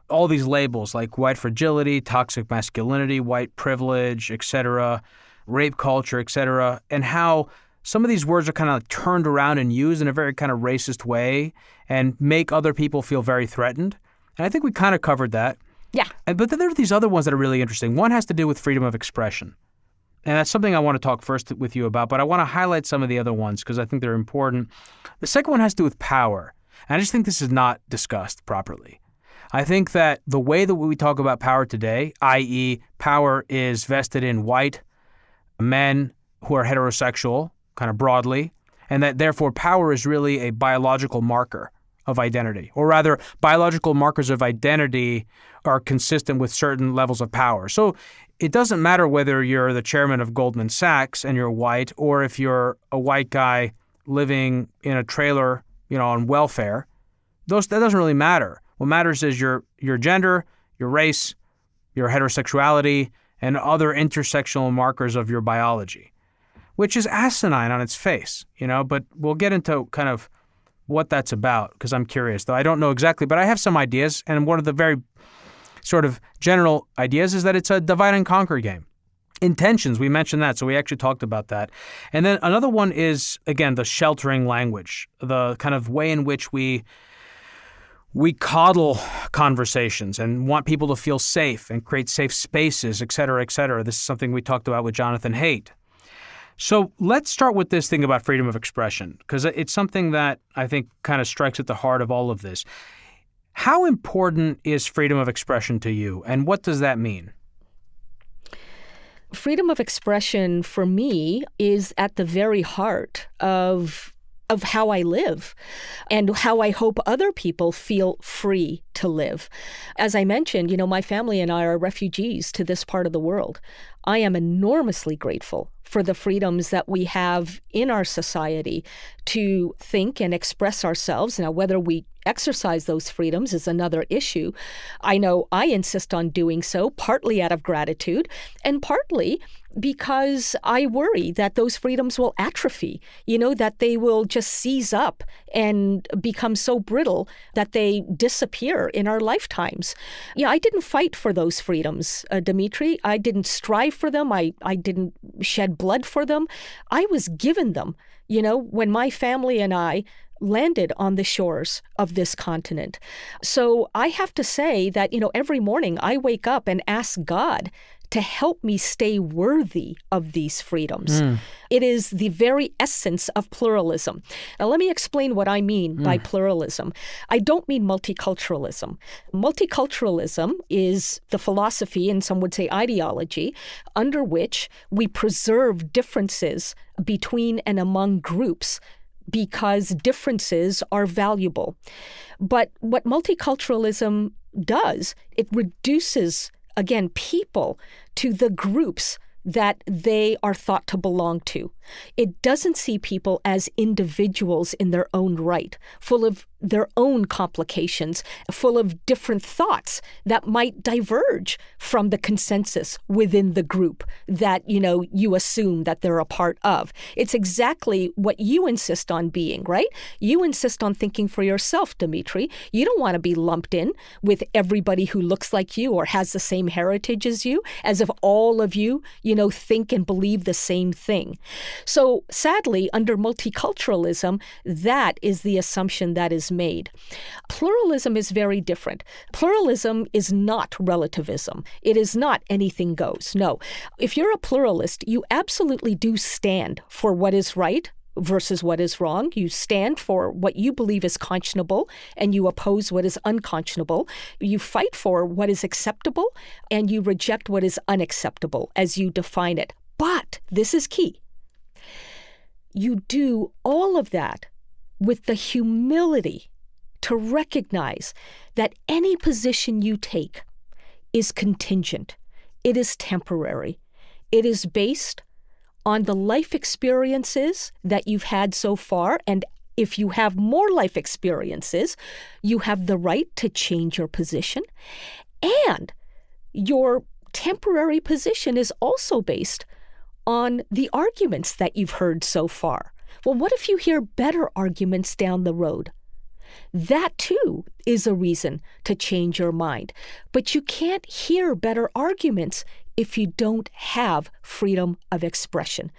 A: all these labels like white fragility, toxic masculinity, white privilege, etc., rape culture, etc., and how some of these words are kind of turned around and used in a very kind of racist way and make other people feel very threatened. And I think we kind of covered that.
B: Yeah.
A: But then there are these other ones that are really interesting. One has to do with freedom of expression. And that's something I want to talk first with you about, but I want to highlight some of the other ones because I think they're important. The second one has to do with power. And I just think this is not discussed properly. I think that the way that we talk about power today, i.e. power is vested in white men who are heterosexual, kind of broadly, and that therefore power is really a biological marker of identity, or rather biological markers of identity are consistent with certain levels of power. So it doesn't matter whether you're the chairman of Goldman Sachs and you're white, or if you're a white guy living in a trailer, on welfare. That doesn't really matter. What matters is your gender, your race, your heterosexuality, and other intersectional markers of your biology, which is asinine on its face, but we'll get into kind of what that's about because I'm curious, though I don't know exactly, but I have some ideas, and one of the very sort of general ideas is that it's a divide and conquer game. Intentions, we mentioned that, so we actually talked about that. And then another one is, again, the sheltering language, the kind of way in which we coddle conversations and want people to feel safe and create safe spaces, et cetera, et cetera. This is something we talked about with Jonathan Haidt. So let's start with this thing about freedom of expression, because it's something that I think kind of strikes at the heart of all of this. How important is freedom of expression to you, and what does that mean?
B: Freedom of expression for me is at the very heart of of how I live and how I hope other people feel free to live. As I mentioned, my family and I are refugees to this part of the world. I am enormously grateful for the freedoms that we have in our society to think and express ourselves. Now, whether we exercise those freedoms is another issue. I know I insist on doing so, partly out of gratitude and partly because I worry that those freedoms will atrophy, that they will just seize up and become so brittle that they disappear in our lifetimes. I didn't fight for those freedoms, Demetri. I didn't strive for them. I didn't shed blood for them. I was given them, when my family and I landed on the shores of this continent. So I have to say that, every morning I wake up and ask God to help me stay worthy of these freedoms. It is the very essence of pluralism. Now, let me explain what I mean by pluralism. I don't mean multiculturalism. Multiculturalism is the philosophy, and some would say ideology, under which we preserve differences between and among groups because differences are valuable. But what multiculturalism does, it reduces, again, people to the groups that they are thought to belong to. It doesn't see people as individuals in their own right, full of their own complications, full of different thoughts that might diverge from the consensus within the group that, you assume that they're a part of. It's exactly what you insist on being, right? You insist on thinking for yourself, Demetri. You don't want to be lumped in with everybody who looks like you or has the same heritage as you, as if all of you, think and believe the same thing. So sadly, under multiculturalism, that is the assumption that is made. Pluralism is very different. Pluralism is not relativism. It is not anything goes. No. If you're a pluralist, you absolutely do stand for what is right versus what is wrong. You stand for what you believe is conscionable and you oppose what is unconscionable. You fight for what is acceptable and you reject what is unacceptable as you define it. But this is key. You do all of that with the humility to recognize that any position you take is contingent. It is temporary. It is based on the life experiences that you've had so far. And if you have more life experiences, you have the right to change your position. And your temporary position is also based on the arguments that you've heard so far. Well, what if you hear better arguments down the road? That too is a reason to change your mind. But you can't hear better arguments if you don't have freedom of expression,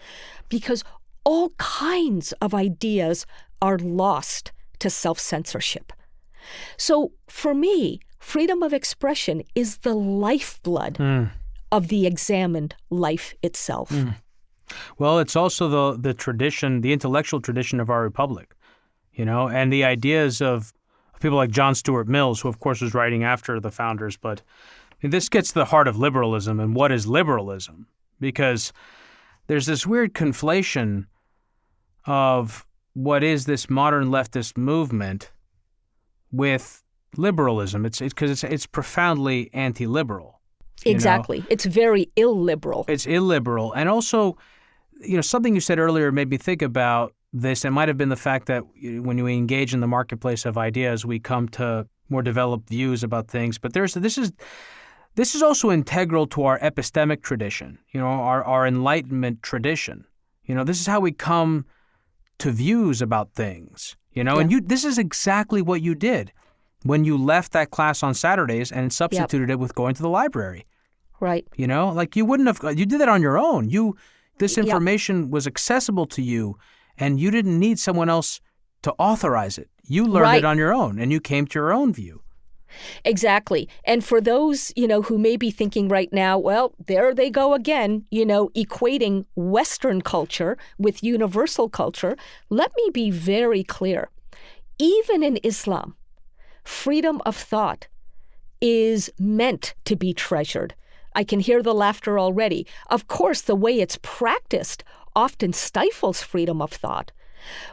B: because all kinds of ideas are lost to self-censorship. So for me, freedom of expression is the lifeblood of the examined life itself.
A: Well, it's also the tradition, the intellectual tradition of our republic, and the ideas of people like John Stuart Mills, who of course was writing after the founders. But this gets to the heart of liberalism and what is liberalism, because there's this weird conflation of what is this modern leftist movement with liberalism. It's because it's profoundly anti-liberal.
B: Exactly. It's very illiberal.
A: It's illiberal. And also, something you said earlier made me think about this. It might have been the fact that when we engage in the marketplace of ideas, we come to more developed views about things. But this is also integral to our epistemic tradition, our Enlightenment tradition. This is how we come to views about things, and this is exactly what you did when you left that class on Saturdays and substituted it with going to the library.
B: Right.
A: You wouldn't have, you did that on your own. This information was accessible to you and you didn't need someone else to authorize it. You learned it on your own and you came to your own view.
B: Exactly. And for those, who may be thinking right now, well, there they go again, equating Western culture with universal culture, let me be very clear. Even in Islam, freedom of thought is meant to be treasured. I can hear the laughter already. Of course, the way it's practiced often stifles freedom of thought.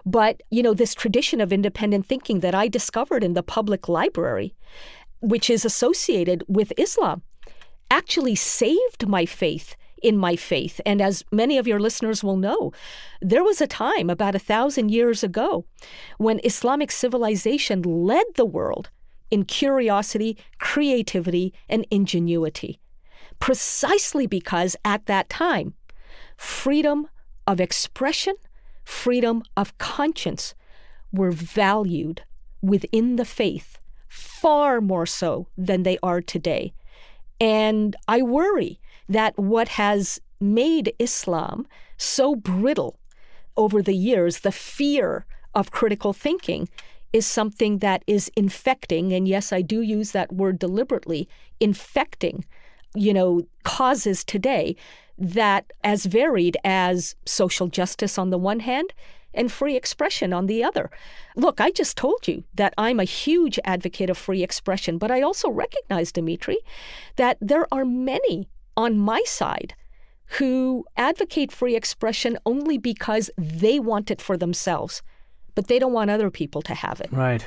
B: But, this tradition of independent thinking that I discovered in the public library, which is associated with Islam, actually saved my faith in my faith. And as many of your listeners will know, there was a time about 1,000 years ago when Islamic civilization led the world in curiosity, creativity, and ingenuity, precisely because at that time, freedom of expression, freedom of conscience were valued within the faith far more so than they are today. And I worry that what has made Islam so brittle over the years, the fear of critical thinking, is something that is infecting, and yes, I do use that word deliberately, infecting, causes today that as varied as social justice on the one hand and free expression on the other. Look, I just told you that I'm a huge advocate of free expression, but I also recognize, Demetri, that there are many on my side who advocate free expression only because they want it for themselves, but they don't want other people to have it.
A: Right.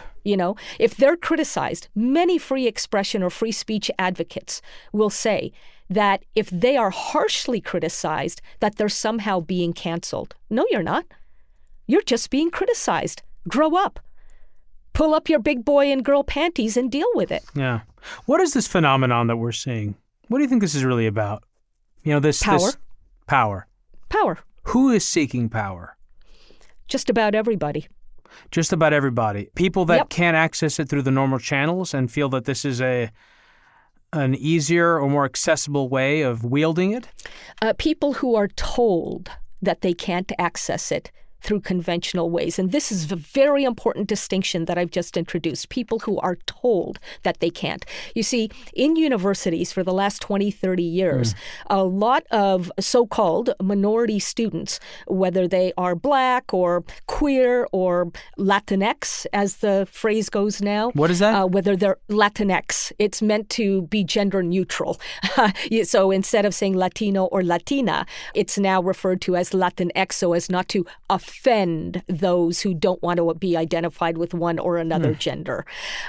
B: If they're criticized, many free expression or free speech advocates will say that if they are harshly criticized, that they're somehow being canceled. No, you're not. You're just being criticized. Grow up. Pull up your big boy and girl panties and deal with it.
A: Yeah. What is this phenomenon that we're seeing? What do you think this is really about? This power.
B: Power.
A: Who is seeking power?
B: Just about everybody.
A: Just about everybody. People that can't access it through the normal channels and feel that this is an easier or more accessible way of wielding it?
B: People who are told that they can't access it through conventional ways. And this is a very important distinction that I've just introduced. People who are told that they can't. You see, in universities for the last 20, 30 years, a lot of so-called minority students, whether they are Black or queer or Latinx, as the phrase goes now.
A: What is that?
B: Whether they're Latinx, it's meant to be gender neutral. So instead of saying Latino or Latina, it's now referred to as Latinx so as not to offend those who don't want to be identified with one or another gender.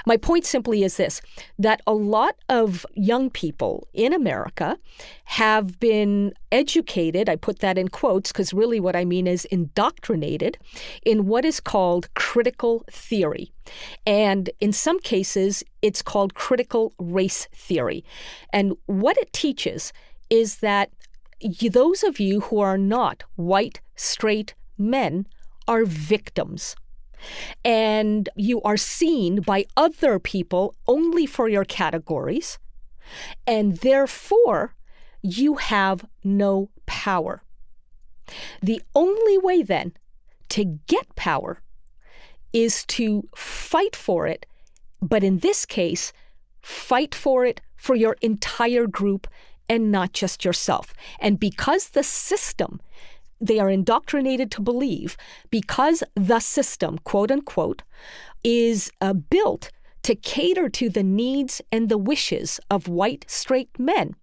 B: My point simply is this, that a lot of young people in America have been educated, I put that in quotes because really what I mean is indoctrinated, in what is called critical theory. And in some cases, it's called critical race theory. And what it teaches is that those of you who are not white, straight men are victims. And you are seen by other people only for your categories. And therefore, you have no power. The only way then to get power is to fight for it, but in this case, fight for it for your entire group and not just yourself. And because the system, they are indoctrinated to believe, because the system, quote unquote, is built to cater to the needs and the wishes of white, straight men,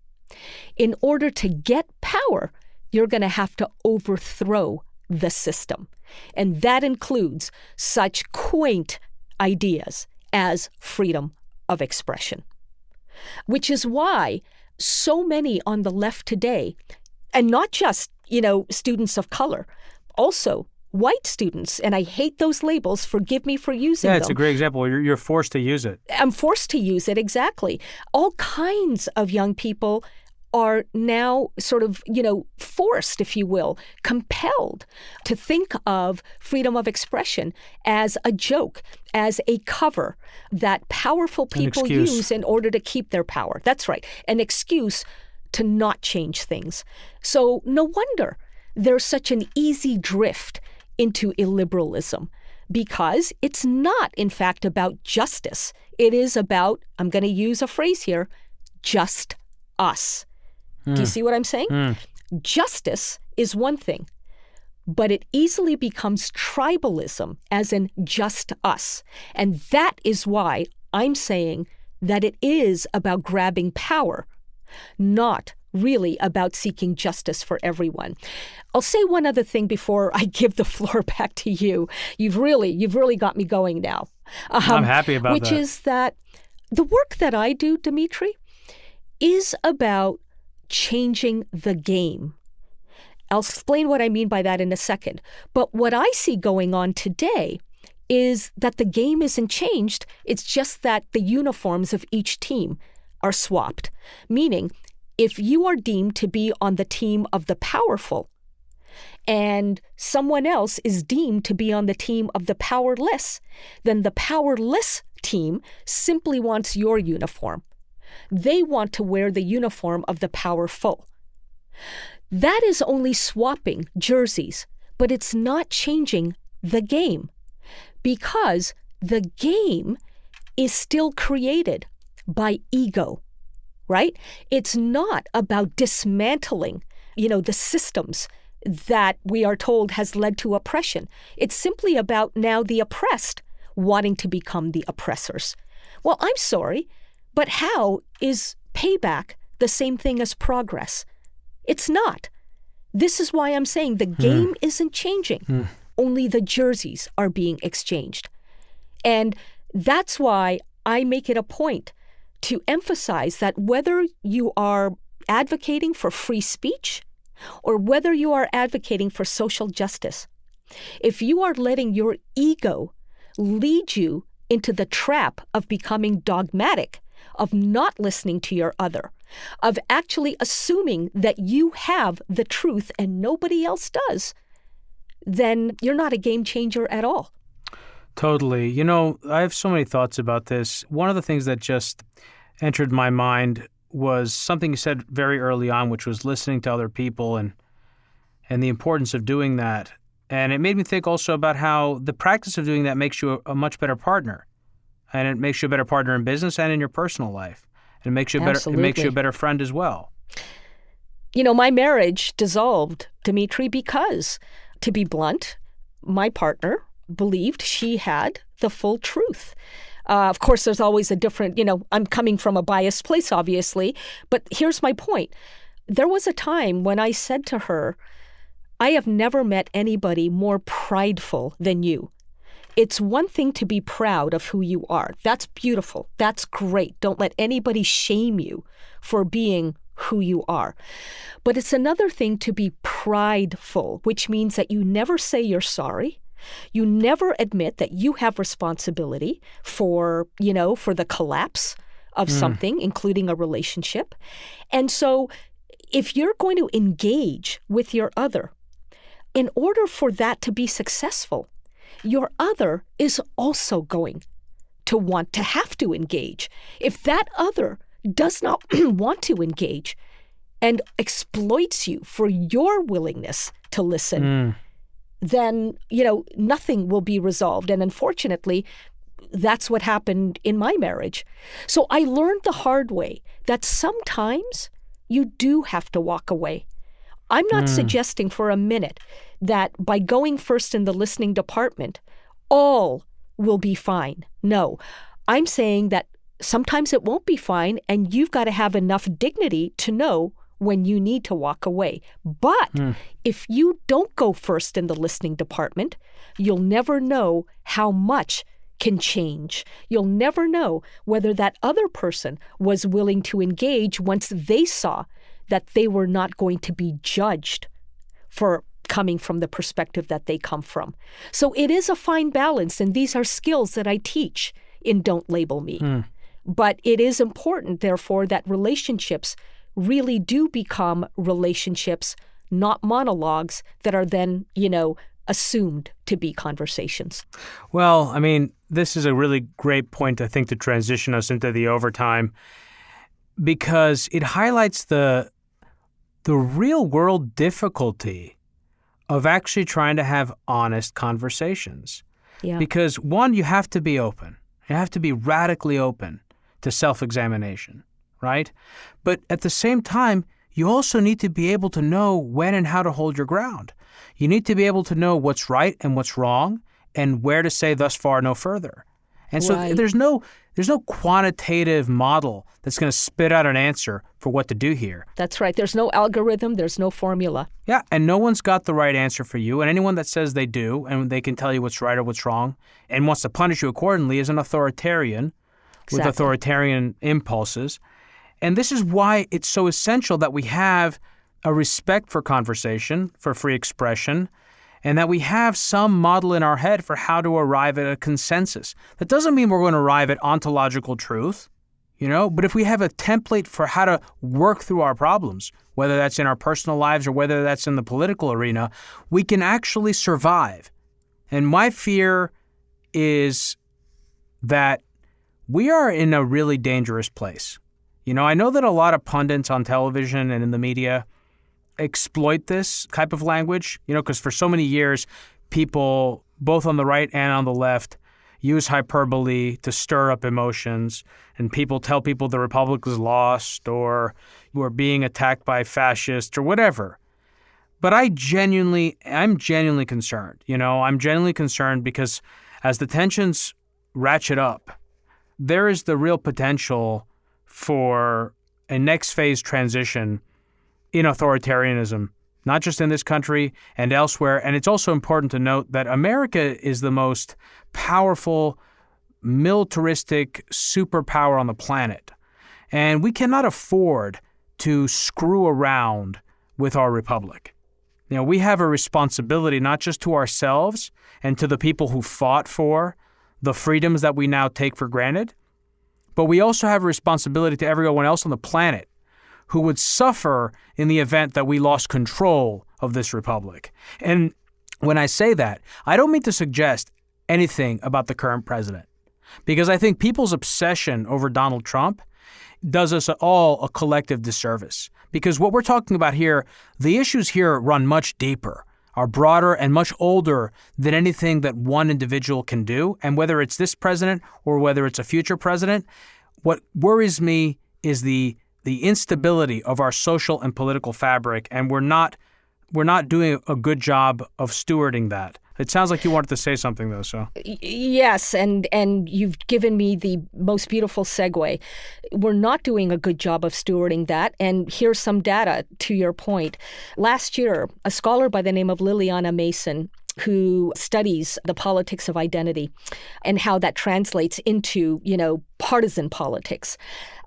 B: in order to get power, you're going to have to overthrow the system. And that includes such quaint ideas as freedom of expression. Which is why so many on the left today, and not just, students of color, also white students, and I hate those labels, forgive me for using them.
A: Yeah, it's a great example. You're forced to use it.
B: I'm forced to use it, exactly. All kinds of young people are now sort of, forced, if you will, compelled to think of freedom of expression as a joke, as a cover that powerful people use in order to keep their power. That's right, an excuse to not change things. So no wonder there's such an easy drift into illiberalism, because it's not, in fact, about justice. It is about, I'm going to use a phrase here, just us. Do you see what I'm saying? Justice is one thing, but it easily becomes tribalism, as in just us. And that is why I'm saying that it is about grabbing power, not really about seeking justice for everyone. I'll say one other thing before I give the floor back to you. You've really got me going now.
A: I'm happy about
B: which
A: that.
B: Which is that the work that I do, Demetri, is about changing the game. I'll explain what I mean by that in a second. But what I see going on today is that the game isn't changed. It's just that the uniforms of each team are swapped. Meaning, if you are deemed to be on the team of the powerful and someone else is deemed to be on the team of the powerless, then the powerless team simply wants your uniform. They want to wear the uniform of the powerful. That is only swapping jerseys, but it's not changing the game because the game is still created by ego, right? It's not about dismantling, the systems that we are told has led to oppression. It's simply about now the oppressed wanting to become the oppressors. Well, I'm sorry, but how is payback the same thing as progress? It's not. This is why I'm saying the game isn't changing. Only the jerseys are being exchanged. And that's why I make it a point to emphasize that whether you are advocating for free speech or whether you are advocating for social justice, if you are letting your ego lead you into the trap of becoming dogmatic, of not listening to your other, of actually assuming that you have the truth and nobody else does, then you're not a game changer at all.
A: Totally. I have so many thoughts about this. One of the things that just entered my mind was something you said very early on, which was listening to other people and the importance of doing that. And it made me think also about how the practice of doing that makes you a much better partner. And it makes you a better partner in business and in your personal life. And it makes you a better friend as well.
B: My marriage dissolved, Demetri, because, to be blunt, my partner believed she had the full truth. Of course, there's always a different, I'm coming from a biased place, obviously. But here's my point. There was a time when I said to her, I have never met anybody more prideful than you. It's one thing to be proud of who you are. That's beautiful. That's great. Don't let anybody shame you for being who you are. But it's another thing to be prideful, which means that you never say you're sorry. You never admit that you have responsibility for the collapse of something, including a relationship. And so if you're going to engage with your other, in order for that to be successful, your other is also going to want to have to engage. If that other does not want to engage and exploits you for your willingness to listen, then, nothing will be resolved. And unfortunately, that's what happened in my marriage. So I learned the hard way that sometimes you do have to walk away. I'm not suggesting for a minute that by going first in the listening department, all will be fine. No, I'm saying that sometimes it won't be fine, and you've got to have enough dignity to know when you need to walk away. But if you don't go first in the listening department, you'll never know how much can change. You'll never know whether that other person was willing to engage once they saw that they were not going to be judged for coming from the perspective that they come from. So it is a fine balance, and these are skills that I teach in Don't Label Me. But it is important, therefore, that relationships really do become relationships, not monologues that are then, assumed to be conversations.
A: Well, this is a really great point, I think, to transition us into the overtime, because it highlights the real-world difficulty of actually trying to have honest conversations.
B: Yeah.
A: Because, one, you have to be open. You have to be radically open to self-examination, right? But at the same time, you also need to be able to know when and how to hold your ground. You need to be able to know what's right and what's wrong and where to say thus far, no further. And so there's no quantitative model that's going to spit out an answer for what to do here.
B: That's right. There's no algorithm. There's no formula.
A: Yeah, and no one's got the right answer for you. And anyone that says they do and they can tell you what's right or what's wrong and wants to punish you accordingly is an authoritarian with authoritarian impulses. And this is why it's so essential that we have a respect for conversation, for free expression, and that we have some model in our head for how to arrive at a consensus. That doesn't mean we're going to arrive at ontological truth, but if we have a template for how to work through our problems, whether that's in our personal lives or whether that's in the political arena, we can actually survive. And my fear is that we are in a really dangerous place. I know that a lot of pundits on television and in the media exploit this type of language, because for so many years, people, both on the right and on the left, use hyperbole to stir up emotions, and people tell people the Republic is lost or we're being attacked by fascists or whatever. But I'm genuinely concerned. I'm genuinely concerned because as the tensions ratchet up, there is the real potential for a next phase transition in authoritarianism, not just in this country and elsewhere. And it's also important to note that America is the most powerful, militaristic superpower on the planet. And we cannot afford to screw around with our republic. We have a responsibility not just to ourselves and to the people who fought for the freedoms that we now take for granted, but we also have a responsibility to everyone else on the planet who would suffer in the event that we lost control of this republic. And when I say that, I don't mean to suggest anything about the current president, because I think people's obsession over Donald Trump does us all a collective disservice. Because what we're talking about here, the issues here run much deeper, are broader and much older than anything that one individual can do. And whether it's this president or whether it's a future president, what worries me is the instability of our social and political fabric, and we're not doing a good job of stewarding that. It sounds like you wanted to say something, though. So
B: yes, and you've given me the most beautiful segue. We're not doing a good job of stewarding that, and here's some data to your point. Last year, a scholar by the name of Liliana Mason, who studies the politics of identity and how that translates into, partisan politics.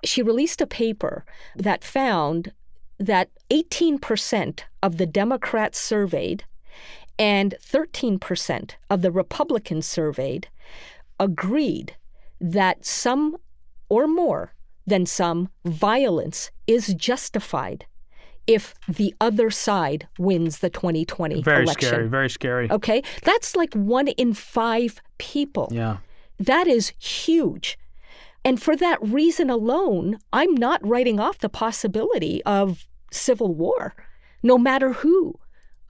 B: She released a paper that found that 18% of the Democrats surveyed and 13% of the Republicans surveyed agreed that some or more than some violence is justified if the other side wins the 2020 election.
A: Very scary, very scary.
B: Okay? That's like 1 in 5 people.
A: Yeah.
B: That is huge. And for that reason alone, I'm not writing off the possibility of civil war, no matter who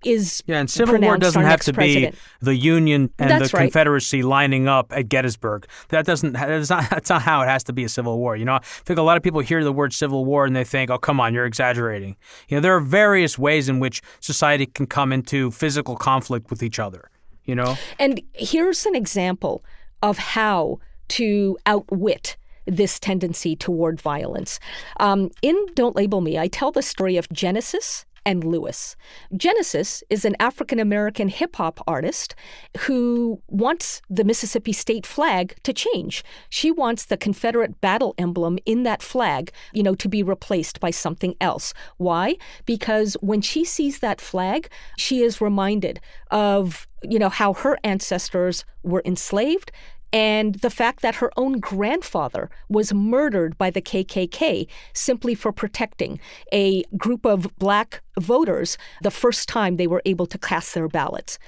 B: is
A: and civil war doesn't have to
B: president.
A: Be the Union and
B: That's
A: the
B: right.
A: Confederacy lining up at Gettysburg. That's not how it has to be a civil war. I think a lot of people hear the word civil war and they think, oh, come on, you're exaggerating. There are various ways in which society can come into physical conflict with each other,
B: And here's an example of how to outwit this tendency toward violence. In Don't Label Me, I tell the story of Genesis and Lewis. Genesis is an African-American hip-hop artist who wants the Mississippi state flag to change. She wants the Confederate battle emblem in that flag, to be replaced by something else. Why? Because when she sees that flag, she is reminded of, how her ancestors were enslaved, and the fact that her own grandfather was murdered by the KKK simply for protecting a group of black voters the first time they were able to cast their ballots.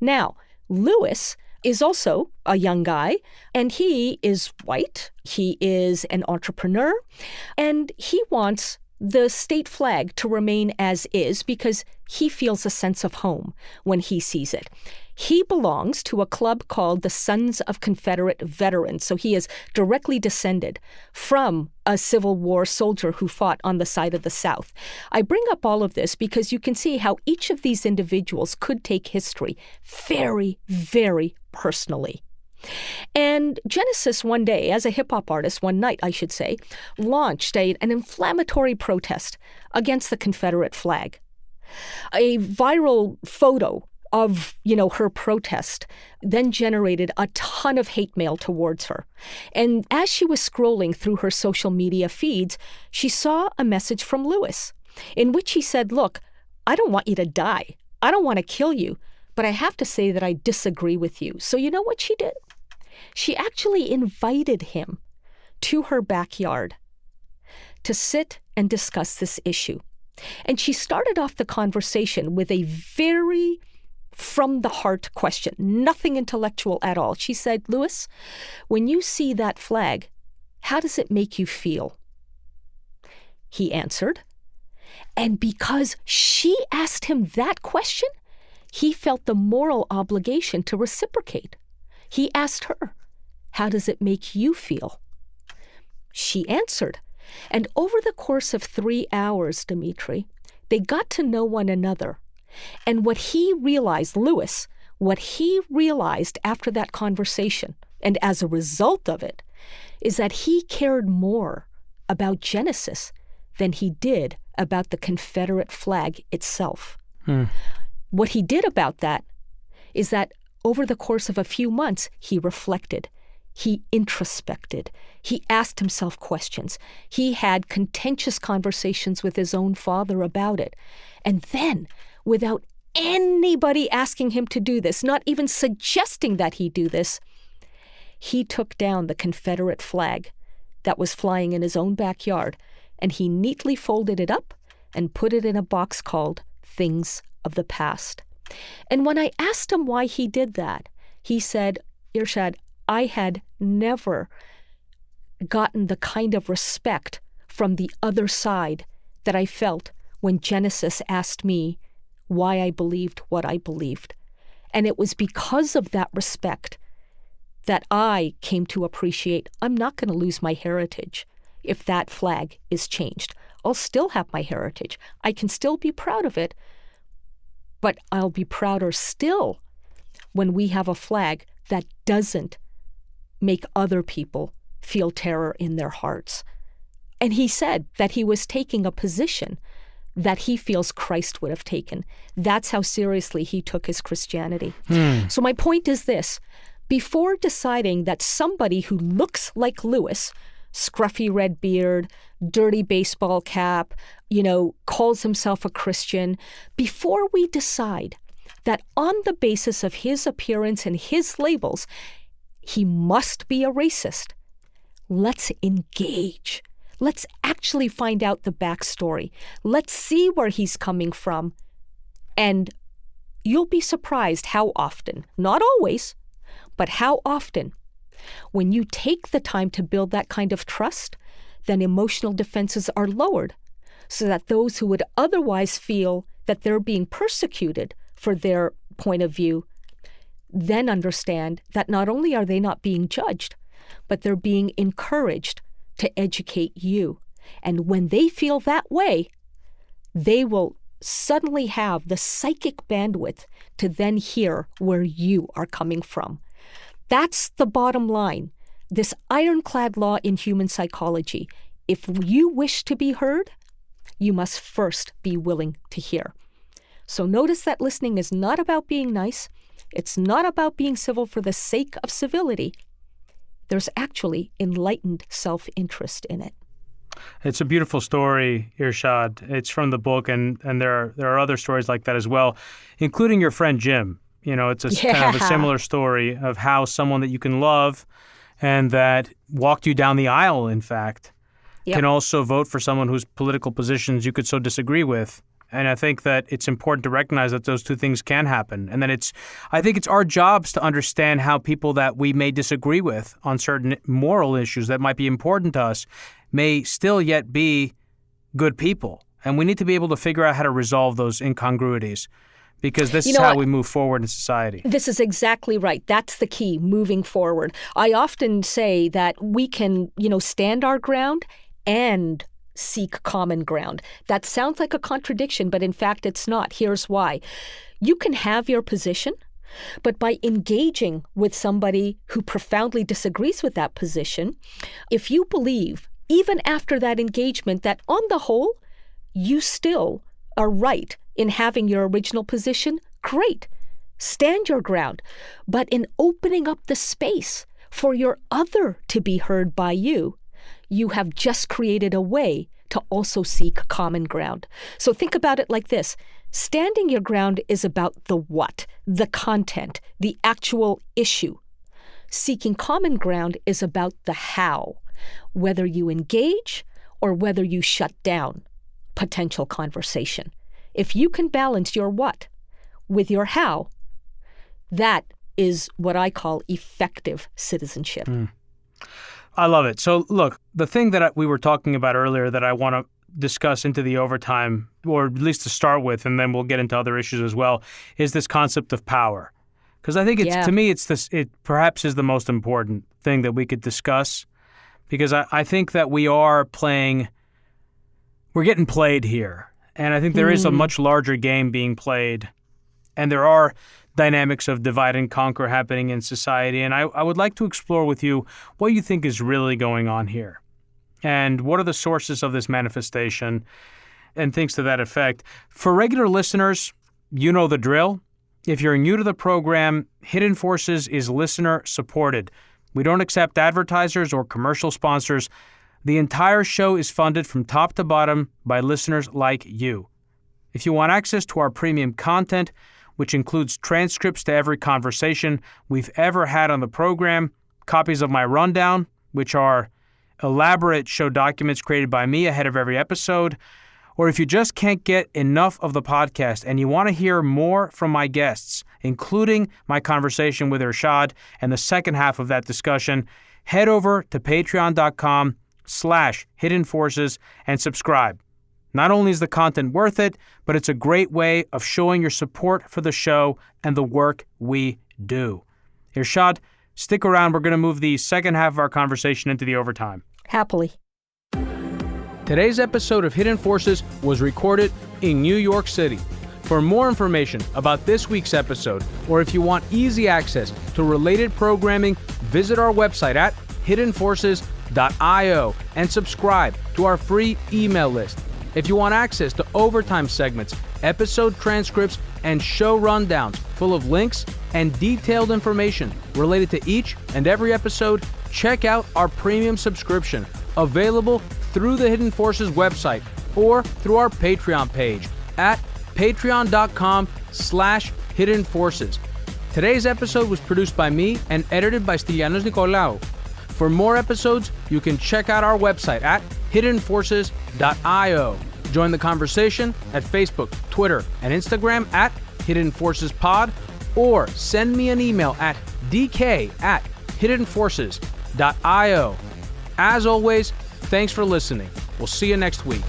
B: Now, Lewis is also a young guy, and he is white. He is an entrepreneur, and he wants the state flag to remain as is because he feels a sense of home when he sees it. He belongs to a club called the Sons of Confederate Veterans, so he is directly descended from a Civil War soldier who fought on the side of the South. I bring up all of this because you can see how each of these individuals could take history very, very personally. And Genesis one day, as a hip-hop artist, one night, I should say, launched an inflammatory protest against the Confederate flag. A viral photo of, her protest then generated a ton of hate mail towards her. And as she was scrolling through her social media feeds, she saw a message from Lewis in which he said, "Look, I don't want you to die. I don't want to kill you, but I have to say that I disagree with you." So you know what she did? She actually invited him to her backyard to sit and discuss this issue. And she started off the conversation with a very from-the-heart question, nothing intellectual at all. She said, "Lewis, when you see that flag, how does it make you feel?" He answered. And because she asked him that question, he felt the moral obligation to reciprocate. He asked her, "How does it make you feel?" She answered. And over the course of 3 hours, Demetri, they got to know one another. And what he realized after that conversation, and as a result of it, is that he cared more about Genesis than he did about the Confederate flag itself. What he did about that is that over the course of a few months, he reflected. He introspected. He asked himself questions. He had contentious conversations with his own father about it. And then, without anybody asking him to do this, not even suggesting that he do this, he took down the Confederate flag that was flying in his own backyard, and he neatly folded it up and put it in a box called Things of the Past. And when I asked him why he did that, he said, "Irshad, I had never gotten the kind of respect from the other side that I felt when Genesis asked me why I believed what I believed. And it was because of that respect that I came to appreciate I'm not going to lose my heritage if that flag is changed. I'll still have my heritage. I can still be proud of it, but I'll be prouder still when we have a flag that doesn't make other people feel terror in their hearts." And he said that he was taking a position that he feels Christ would have taken. That's how seriously he took his Christianity. So my point is this. Before deciding that somebody who looks like Lewis, scruffy red beard, dirty baseball cap, calls himself a Christian, before we decide that on the basis of his appearance and his labels, he must be a racist, let's engage. Let's actually find out the backstory. Let's see where he's coming from. And you'll be surprised how often, not always, but how often, when you take the time to build that kind of trust, then emotional defenses are lowered so that those who would otherwise feel that they're being persecuted for their point of view then understand that not only are they not being judged, but they're being encouraged to educate you. And when they feel that way, they will suddenly have the psychic bandwidth to then hear where you are coming from. That's the bottom line. This ironclad law in human psychology. If you wish to be heard, you must first be willing to hear. So notice that listening is not about being nice. It's not about being civil for the sake of civility. There's actually enlightened self-interest in it.
A: It's a beautiful story, Irshad. It's from the book, and there are other stories like that as well, including your friend Jim. It's kind of a similar story of how someone that you can love and that walked you down the aisle, in fact, can also vote for someone whose political positions you could so disagree with. And I think that it's important to recognize that those two things can happen. And then I think it's our jobs to understand how people that we may disagree with on certain moral issues that might be important to us may still yet be good people. And we need to be able to figure out how to resolve those incongruities, because this is how we move forward in society.
B: This is exactly right. That's the key, moving forward. I often say that we can, stand our ground and seek common ground. That sounds like a contradiction, but in fact, it's not. Here's why. You can have your position, But by engaging with somebody who profoundly disagrees with that position, if you believe, even after that engagement, that on the whole, you still are right in having your original position, great. Stand your ground. But in opening up the space for your other to be heard by you, you have just created a way to also seek common ground. So think about it like this. Standing your ground is about the what, the content, the actual issue. Seeking common ground is about the how, whether you engage or whether you shut down potential conversation. If you can balance your what with your how, that is what I call effective citizenship.
A: I love it. So look, the thing that we were talking about earlier that I want to discuss into the overtime, or at least to start with, and then we'll get into other issues as well, is this concept of power. Because I think to me, it perhaps is the most important thing that we could discuss, because I think that we're getting played here. And I think there is a much larger game being played, and there are dynamics of divide and conquer happening in society. And I would like to explore with you what you think is really going on here. And what are the sources of this manifestation and things to that effect. For regular listeners, you know the drill. If you're new to the program, Hidden Forces is listener supported. We don't accept advertisers or commercial sponsors. The entire show is funded from top to bottom by listeners like you. If you want access to our premium content, which includes transcripts to every conversation we've ever had on the program, copies of my rundown, which are elaborate show documents created by me ahead of every episode, or if you just can't get enough of the podcast and you want to hear more from my guests, including my conversation with Irshad and the second half of that discussion, head over to patreon.com/Hidden Forces and subscribe. Not only is the content worth it, but it's a great way of showing your support for the show and the work we do. Irshad, stick around. We're going to move the second half of our conversation into the overtime.
B: Happily.
A: Today's episode of Hidden Forces was recorded in New York City. For more information about this week's episode, or if you want easy access to related programming, visit our website at hiddenforces.io and subscribe to our free email list. If you want access to overtime segments, episode transcripts, and show rundowns full of links and detailed information related to each and every episode, check out our premium subscription, available through the Hidden Forces website or through our Patreon page at patreon.com/Hidden Forces. Today's episode was produced by me and edited by Stylianos Nicolaou. For more episodes, you can check out our website at hiddenforces.io. Join the conversation at Facebook, Twitter, and Instagram at Hidden Forces Pod, or send me an email at dk@hiddenforces.io. As always, thanks for listening. We'll see you next week.